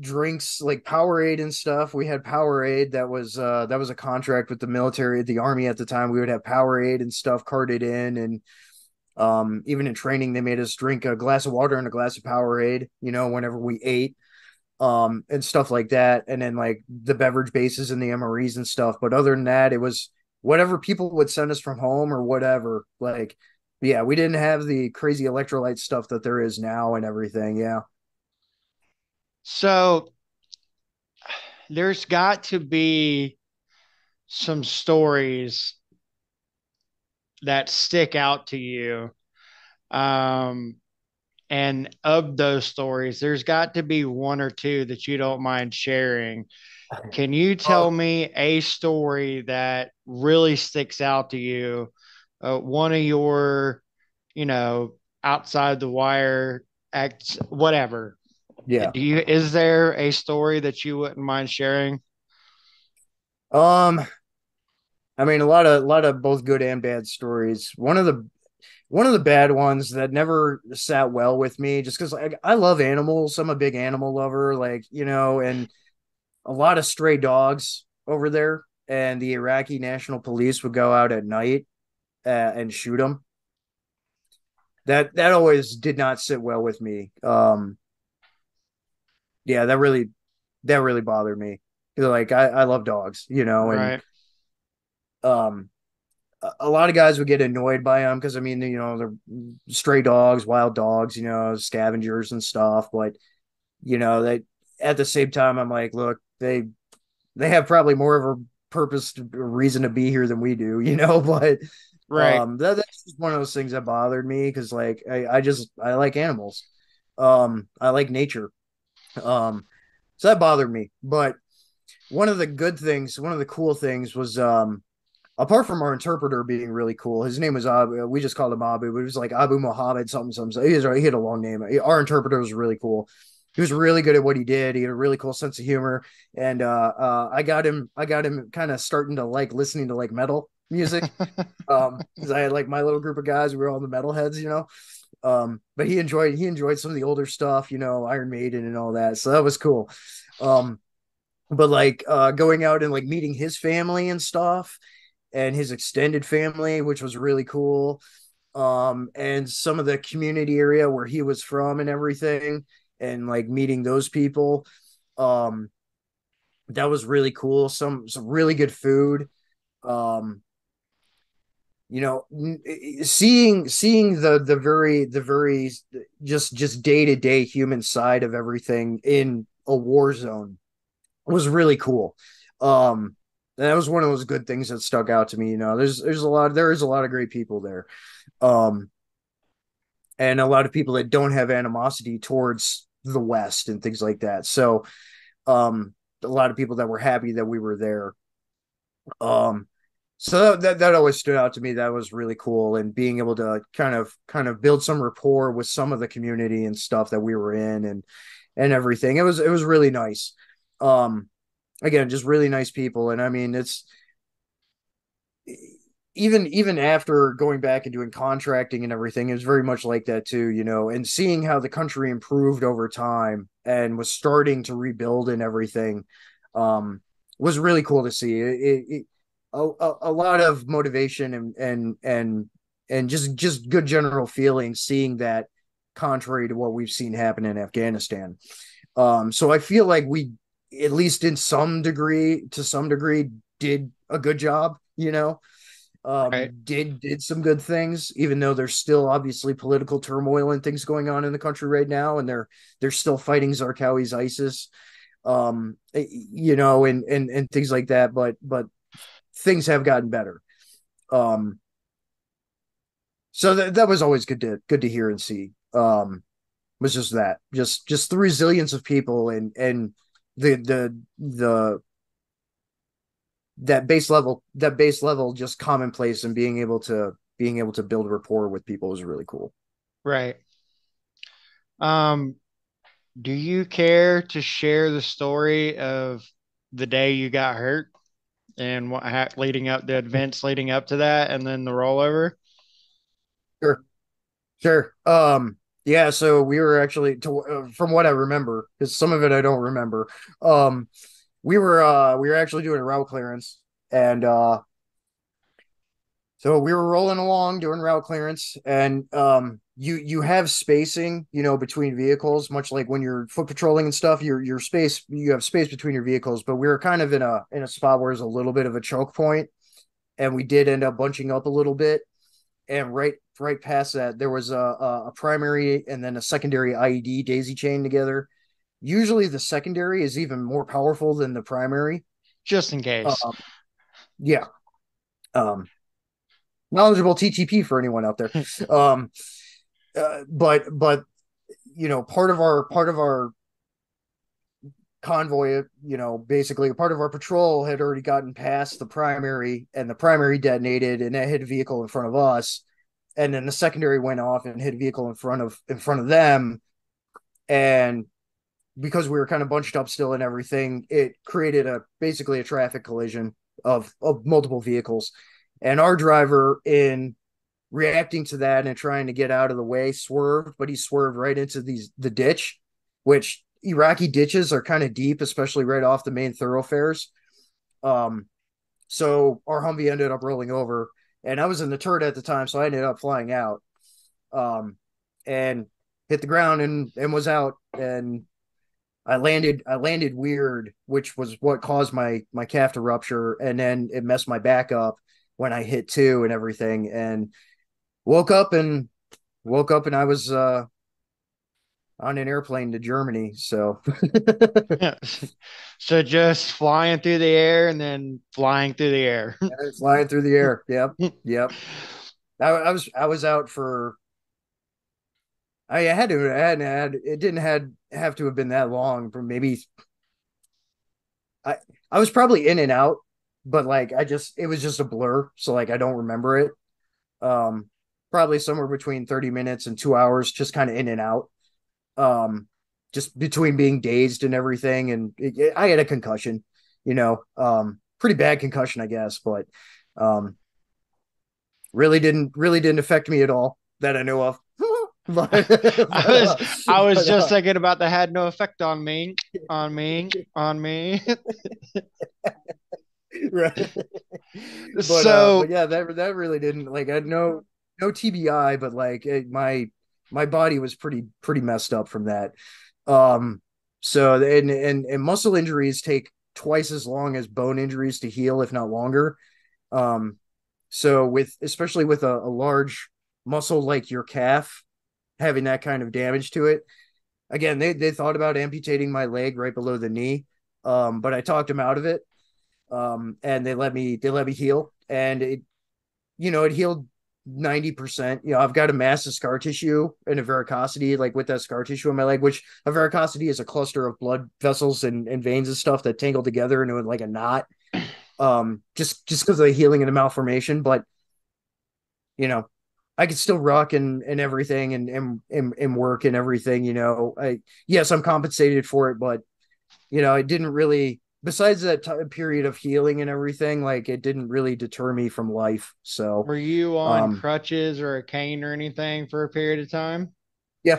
drinks like Powerade and stuff. We had Powerade that was a contract with the military, the army at the time. We would have Powerade and stuff carted in, and even in training they made us drink a glass of water and a glass of Powerade, whenever we ate, and stuff like that. And then like the beverage bases and the MREs and stuff. But other than that, it was whatever people would send us from home or whatever. Like, yeah, we didn't have the crazy electrolyte stuff that there is now and everything. Yeah. So there's got to be some stories that stick out to you. Um, and of those stories, there's got to be one or two that you don't mind sharing. Can you tell Oh, me a story that really sticks out to you? One of your, you know, outside the wire acts, whatever. yeah. Is there a story that you wouldn't mind sharing? Um, I mean, a lot of both good and bad stories. One of the bad ones that never sat well with me, just because I love animals. I'm a big animal lover, like, and a lot of stray dogs over there. And the Iraqi National Police would go out at night and shoot them. That always did not sit well with me. Yeah, that really bothered me. Like I love dogs, and Right. um a lot of guys would get annoyed by them because I mean, they're stray dogs, wild dogs, scavengers and stuff. But they at the same time, I'm like, look, they have probably more of a purpose, a reason to be here than we do, But Right. that's just one of those things that bothered me because like I like animals, I like nature, so that bothered me. But one of the cool things was apart from our interpreter being really cool, his name was Abu. We just called him Abu, but it was like Abu Muhammad something something. He had a long name. Our interpreter was really cool. He was really good at what he did. He had a really cool sense of humor, and I got him kind of starting to like listening to like metal music. Because I had like my little group of guys. We were all the metalheads. But he enjoyed some of the older stuff, Iron Maiden and all that. So that was cool. Um, but like going out and like meeting his family and stuff and his extended family, which was really cool. And some of the community area where he was from and everything, and like meeting those people. Um, that was really cool. Some really good food. Um, seeing the very just day-to-day human side of everything in a war zone was really cool. Um, that was one of those good things that stuck out to me. There is a lot of great people there, um, and a lot of people that don't have animosity towards the West and things like that. So, a lot of people that were happy that we were there. Um, so that always stood out to me. That was really cool, and being able to kind of build some rapport with some of the community and stuff that we were in, and everything. It was really nice. Um, Again, just really nice people, and I mean, it's even after going back and doing contracting and everything, it was very much like that too, and seeing how the country improved over time and was starting to rebuild and everything, um, was really cool to see. a lot of motivation and just good general feeling seeing that, contrary to what we've seen happen in Afghanistan. So I feel like we, at least in some degree, did a good job, Right. did some good things, even though there's still obviously political turmoil and things going on in the country right now, and they're still fighting Zarqawi's ISIS, and things like that. But things have gotten better. Um, so that was always good to hear and see. Was just that, just the resilience of people, and the that base level just commonplace, and being able to build rapport with people is really cool. Right. Um, do you care to share the story of the day you got hurt and leading up the events leading up to that, and then the rollover? Sure, sure. Yeah, so we were actually, from what I remember, because some of it I don't remember. um we were actually doing a route clearance, and so we were rolling along doing route clearance, and you have spacing, between vehicles, much like when you're foot patrolling and stuff. You have space between your vehicles, but we were kind of in a spot where there's a little bit of a choke point, and we did end up bunching up a little bit. And right past that, there was a primary and then a secondary IED daisy chain together. Usually, the secondary is even more powerful than the primary. Just in case. Um, yeah. Um, Knowledgeable TTP for anyone out there. Um, but part of our convoy, basically part of our patrol had already gotten past the primary, and the primary detonated, and that hit a vehicle in front of us, and then the secondary went off and hit a vehicle in front of them, and because we were kind of bunched up still and everything, it created basically a traffic collision of multiple vehicles, and our driver, in reacting to that and trying to get out of the way, swerved, but he swerved right into the ditch, which Iraqi ditches are kind of deep, especially right off the main thoroughfares. Um, so our Humvee ended up rolling over, and I was in the turret at the time, so I ended up flying out, um, and hit the ground and was out, and I landed weird, which was what caused my calf to rupture, and then it messed my back up when I hit two and everything, and woke up and woke up and I was on an airplane to Germany. So So just flying through the air and then flying through the air. flying through the air. Yep, yep. I was out for. I had to. I had. It didn't had have to have been that long. For maybe I. I was probably in and out, but like it was just a blur. So like I don't remember it. Um, Probably somewhere between 30 minutes and 2 hours, just kind of in and out. um just between being dazed and everything, and I had a concussion, pretty bad concussion, I guess, but um really didn't affect me at all that I know of. but I but was uh I was but just thinking about that had no effect on me. right. But So yeah, that really didn't, like, I had no TBI, but like my body was pretty messed up from that. Um, so and muscle injuries take twice as long as bone injuries to heal, if not longer. Um, so especially with a large muscle like your calf having that kind of damage to it, again, they thought about amputating my leg right below the knee. But I talked them out of it. And they let me heal, and it healed 90%. I've got a massive scar tissue and a varicosity, like with that scar tissue on my leg, which a varicosity is a cluster of blood vessels and veins and stuff that tangle together into like a knot. Just because of the healing and the malformation, but you know, I could still rock and everything, and work and everything. Yes, I'm compensated for it, but it didn't really. Besides that period of healing and everything, like, it didn't really deter me from life. So, were you on um, crutches or a cane or anything for a period of time? yeah,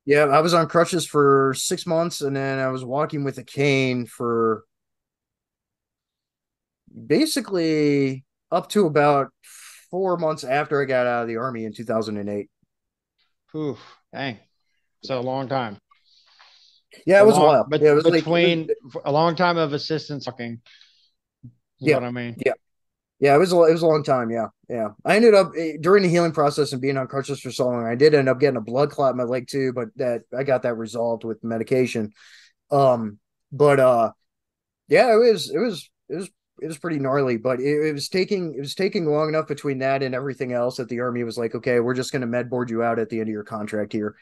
yeah, I was on crutches for 6 months, and then I was walking with a cane for Basically up to about 4 months after I got out of the army in 2008. Whew, dang. So a long time. Yeah, A it was a long, while. but Yeah, it was like it was, between a long time of assistance talking is yeah, what I mean. yeah. Yeah, it was a long time. Yeah, yeah. I ended up during the healing process and being on crutches for so long. I did end up getting a blood clot in my leg too, but that I got that resolved with medication. Um, but yeah, it was pretty gnarly. But it was taking long enough between that and everything else that the army was like, okay, we're just going to med board you out at the end of your contract here.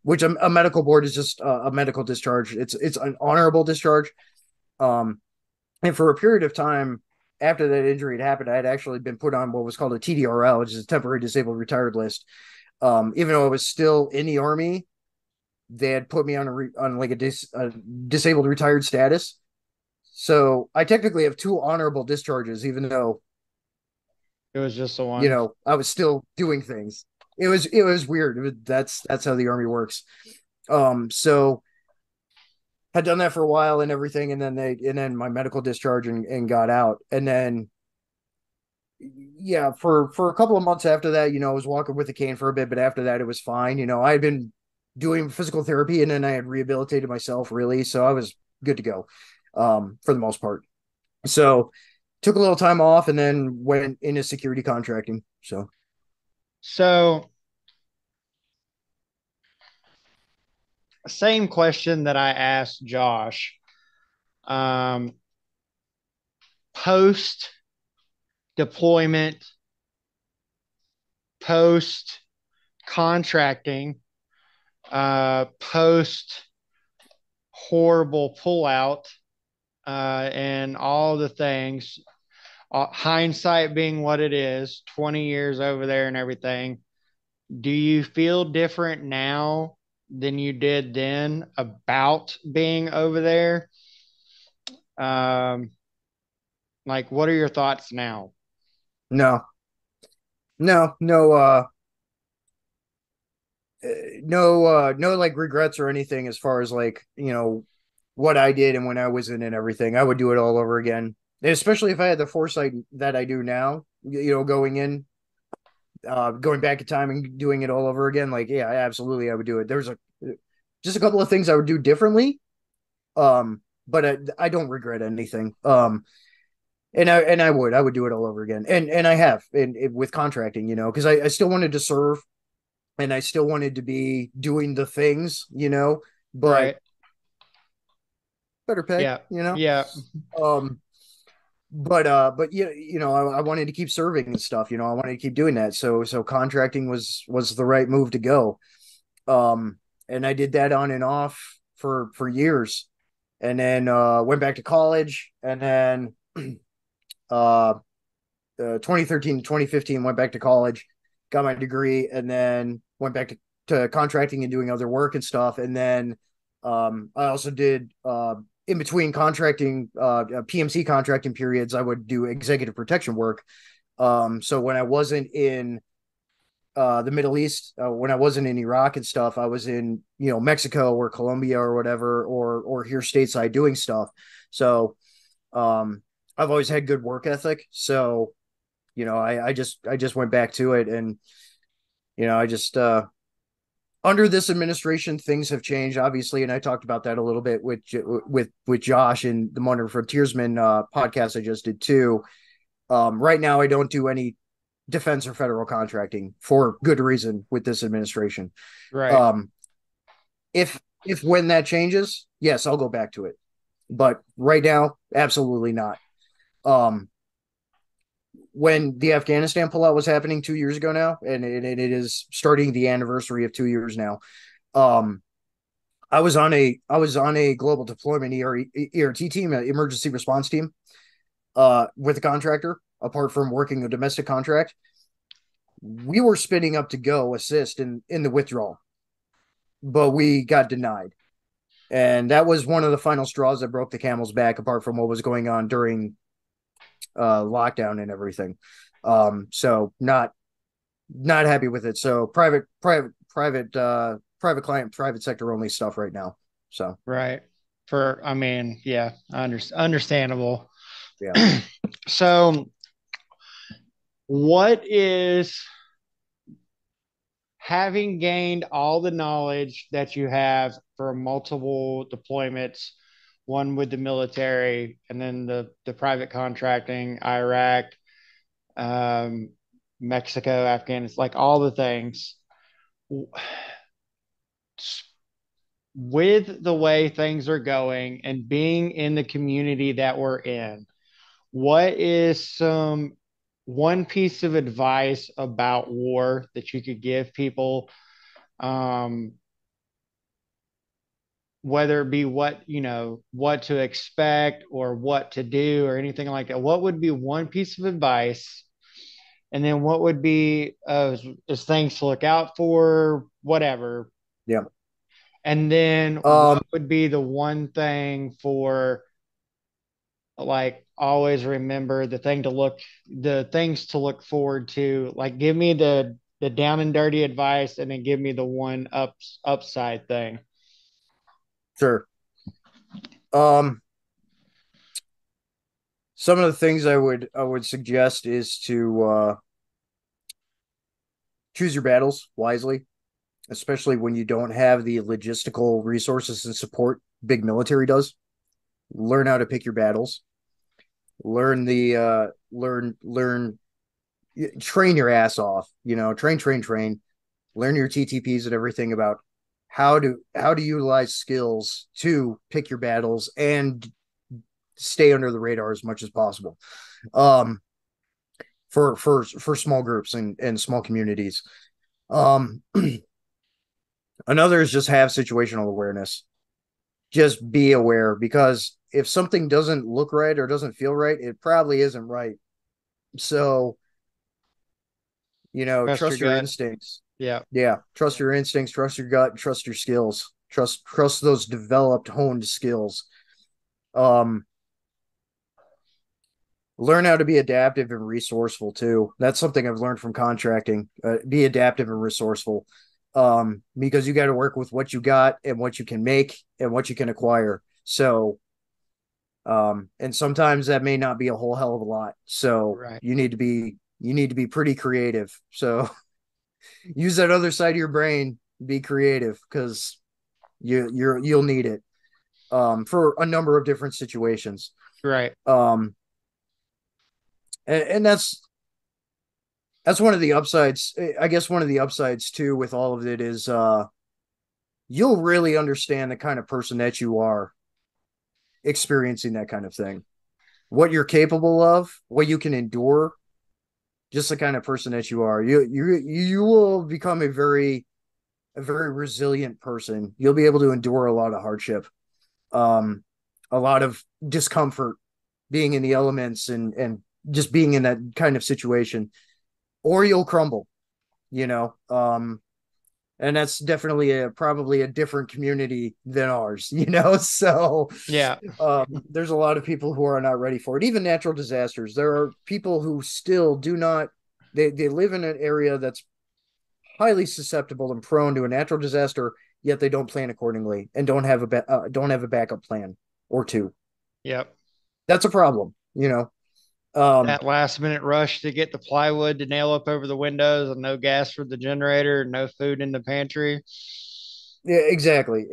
Which a medical board is just a medical discharge. It's an honorable discharge. Um, and for a period of time after that injury had happened, I had actually been put on what was called a TDRL, which is a temporary disabled retired list. Even though I was still in the army, they had put me on on like a disabled retired status. So I technically have two honorable discharges, even though It was just the one. I was still doing things. It was weird. That's how the army works. So had done that for a while and everything, and then my medical discharge and got out, and then yeah, for a couple of months after that, I was walking with a cane for a bit, but after that, it was fine. I had been doing physical therapy, and then I had rehabilitated myself really, so I was good to go, for the most part. So took a little time off, and then went into security contracting. So So, same question that I asked Josh. Um, Post deployment, post contracting, post horrible pullout, and all the things. Hindsight being what it is, 20 years over there and everything. Do you feel different now than you did then about being over there? Um, like, what are your thoughts now? no, no, no, like regrets or anything as far as like what I did and when I was in and everything. I would do it all over again, especially if I had the foresight that I do now. Going in, going back in time and doing it all over again. Like, yeah, absolutely, I would do it. There's a just a couple of things I would do differently, but I don't regret anything. And I would do it all over again, and I have, with contracting, because I still wanted to serve and I still wanted to be doing the things, but Right. better pay, Yeah. Yeah. Um, but yeah, I wanted to keep serving and stuff. I wanted to keep doing that. So contracting was the right move to go. Um, and I did that on and off for years, and then went back to college, and then uh, 2013 to 2015 went back to college, got my degree, and then went back to contracting and doing other work and stuff. And then I also did in between contracting PMC contracting periods, I would do executive protection work. So when I wasn't in the Middle East, when I wasn't in Iraq and stuff, I was in Mexico or Colombia or whatever, or here stateside doing stuff. So um, I've always had good work ethic. So I just went back to it, and I just under this administration things have changed obviously, and I talked about that a little bit with Josh in the Modern Frontiersman podcast I just did too. Right now I don't do any defense or federal contracting for good reason with this administration. Right. Um, if when that changes, yes, I'll go back to it, but right now, absolutely not. Um, when the Afghanistan pullout was happening 2 years ago now, and it is starting the anniversary of 2 years now. Um, I was on a global deployment ERT team, an emergency response team, with a contractor. Apart from working a domestic contract, we were spinning up to go assist in the withdrawal, but we got denied, and that was one of the final straws that broke the camel's back. Apart from what was going on during lockdown and everything, so not happy with it. So private client, private sector only stuff right now. So Right. For, I mean, yeah, understandable. Yeah. So, what is having gained all the knowledge that you have for multiple deployments, one with the military and then the private contracting, Iraq, um, Mexico, Afghanistan, like all the things. With the way things are going and being in the community that we're in, what is some one piece of advice about war that you could give people, um, whether it be what what to expect or what to do or anything like that? What would be one piece of advice, and then what would be as things to look out for, whatever, Yeah. and then Um, what would be the one thing for, like, always remember the things to look forward to, like give me the down and dirty advice and then give me the one upside thing. sure. Um, some of the things I would suggest is to choose your battles wisely, especially when you don't have the logistical resources and support big military does. Learn how to pick your battles. Learn the learn train your ass off. Train. Learn your TTPs and everything about how to utilize skills to pick your battles and stay under the radar as much as possible. Um, for small groups and small communities. Um, Another is just have situational awareness. Just be aware, because if something doesn't look right or doesn't feel right, it probably isn't right. So, Trust your trust your gut. instincts. Yeah. Yeah, trust your instincts, trust your gut, trust your skills. Trust those developed, honed skills. Um, Learn how to be adaptive and resourceful too. That's something I've learned from contracting. Be adaptive and resourceful, because you got to work with what you got and what you can make and what you can acquire. So, and sometimes that may not be a whole hell of a lot. So Right. you need to be pretty creative. So use that other side of your brain, be creative, because you'll need it, for a number of different situations. Right. Um, and that's one of the upsides. I guess one of the upsides too with all of it is you'll really understand the kind of person that you are experiencing that kind of thing, what you're capable of, what you can endure, just the kind of person that you are. You will become a very resilient person. You'll be able to endure a lot of hardship, um, a lot of discomfort, being in the elements and just being in that kind of situation, or you'll crumble. You know, and that's definitely probably a different community than ours. So Yeah. there's a lot of people who are not ready for it. Even natural disasters, there are people who still do not. They live in an area that's highly susceptible and prone to a natural disaster, yet they don't plan accordingly and don't have a backup plan or two. Yep. That's a problem. Um, That last minute rush to get the plywood to nail up over the windows and no gas for the generator, no food in the pantry. Yeah, exactly.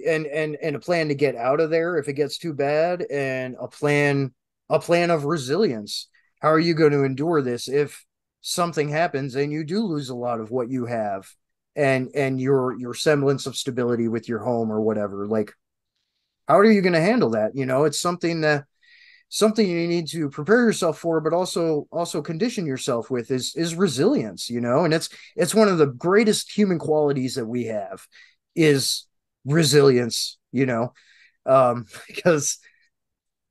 And a plan to get out of there if it gets too bad, and a plan of resilience. How are you going to endure this if something happens and you do lose a lot of what you have, and your semblance of stability with your home or whatever? Like, how are you going to handle that? It's something you need to prepare yourself for, but also condition yourself with is resilience. And it's one of the greatest human qualities that we have is resilience. Because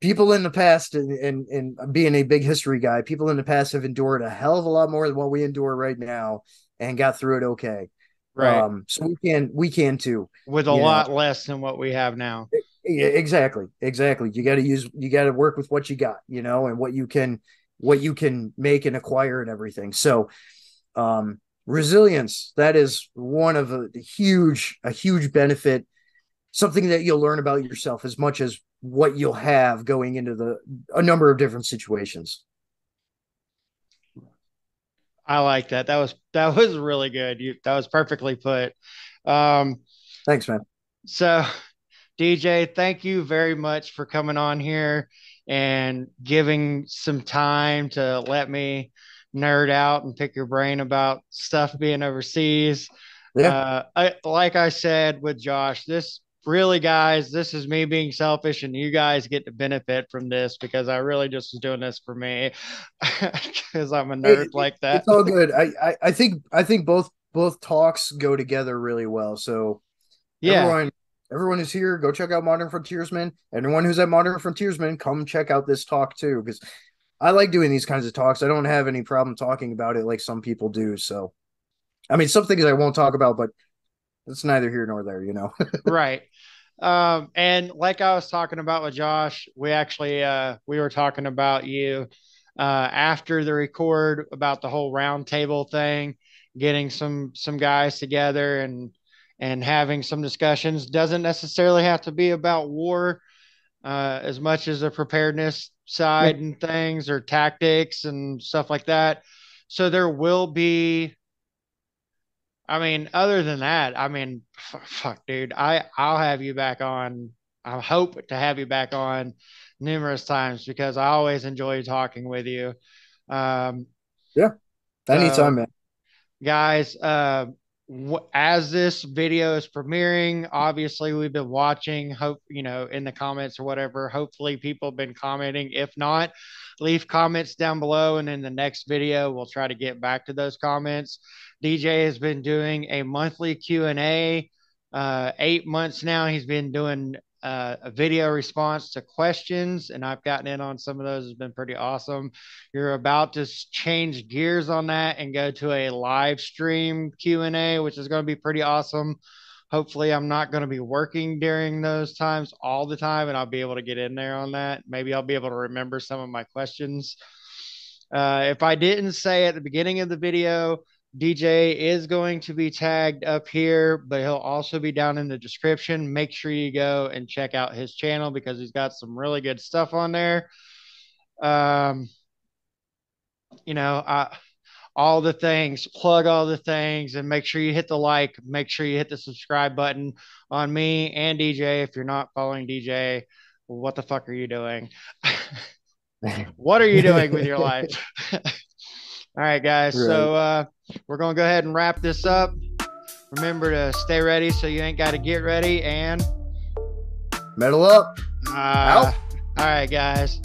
people in the past, and being a big history guy, people in the past have endured a hell of a lot more than what we endure right now and got through it okay. Right. So we can too. With a You know, lot less than what we have now. exactly. You got to work with what you got, and what you can make and acquire and everything. So, resilience, that is one of a huge benefit, something that you'll learn about yourself as much as what you'll have going into the a number of different situations. I like that. That was really good. That was perfectly put. Um, Thanks, man. so DJ, thank you very much for coming on here and giving some time to let me nerd out and pick your brain about stuff being overseas. Yeah. Like I said with Josh, this really, guys, this is me being selfish, and you guys get to benefit from this because I really just was doing this for me because I'm a nerd Hey, like that. it's all good. I think both talks go together really well. So Yeah, everyone everyone who's here, go check out Modern Frontiersman. Everyone who's at Modern Frontiersman, come check out this talk too, because I like doing these kinds of talks. I don't have any problem talking about it like some people do. So I mean, some things I won't talk about, but it's neither here nor there, you know. right. And like I was talking about with Josh, we were talking about you after the record about the whole round table thing, getting some guys together and having some discussions. Doesn't necessarily have to be about war as much as the preparedness Yeah, side and things or tactics and stuff like that. So there will be, I mean, other than that, I mean, fuck, dude, I'll have you back on. I hope to have you back on numerous times because I always enjoy talking with you. Um, yeah. Anytime, so man. guys, as this video is premiering, obviously we've been watching, hope, in the comments or whatever. Hopefully people have been commenting. If not, leave comments down below, and in the next video we'll try to get back to those comments. DJ has been doing a monthly Q&A, 8 months now. He's been doing a video response to questions, and I've gotten in on some of those. Has been pretty awesome. You're about to change gears on that and go to a live stream Q&A, which is going to be pretty awesome. Hopefully I'm not going to be working during those times all the time, and I'll be able to get in there on that. Maybe I'll be able to remember some of my questions. If I didn't say at the beginning of the video, DJ is going to be tagged up here, but he'll also be down in the description. Make sure you go and check out his channel because he's got some really good stuff on there. Um, you know, all the things, plug all the things, and make sure you hit the like, make sure you hit the subscribe button on me and DJ. If you're not following DJ, what the fuck are you doing? What are you doing with your life? All right, guys. Right. So we're going to go ahead and wrap this up. Remember to stay ready so you ain't got to get ready. And Metal up. uh, Out. all right, guys.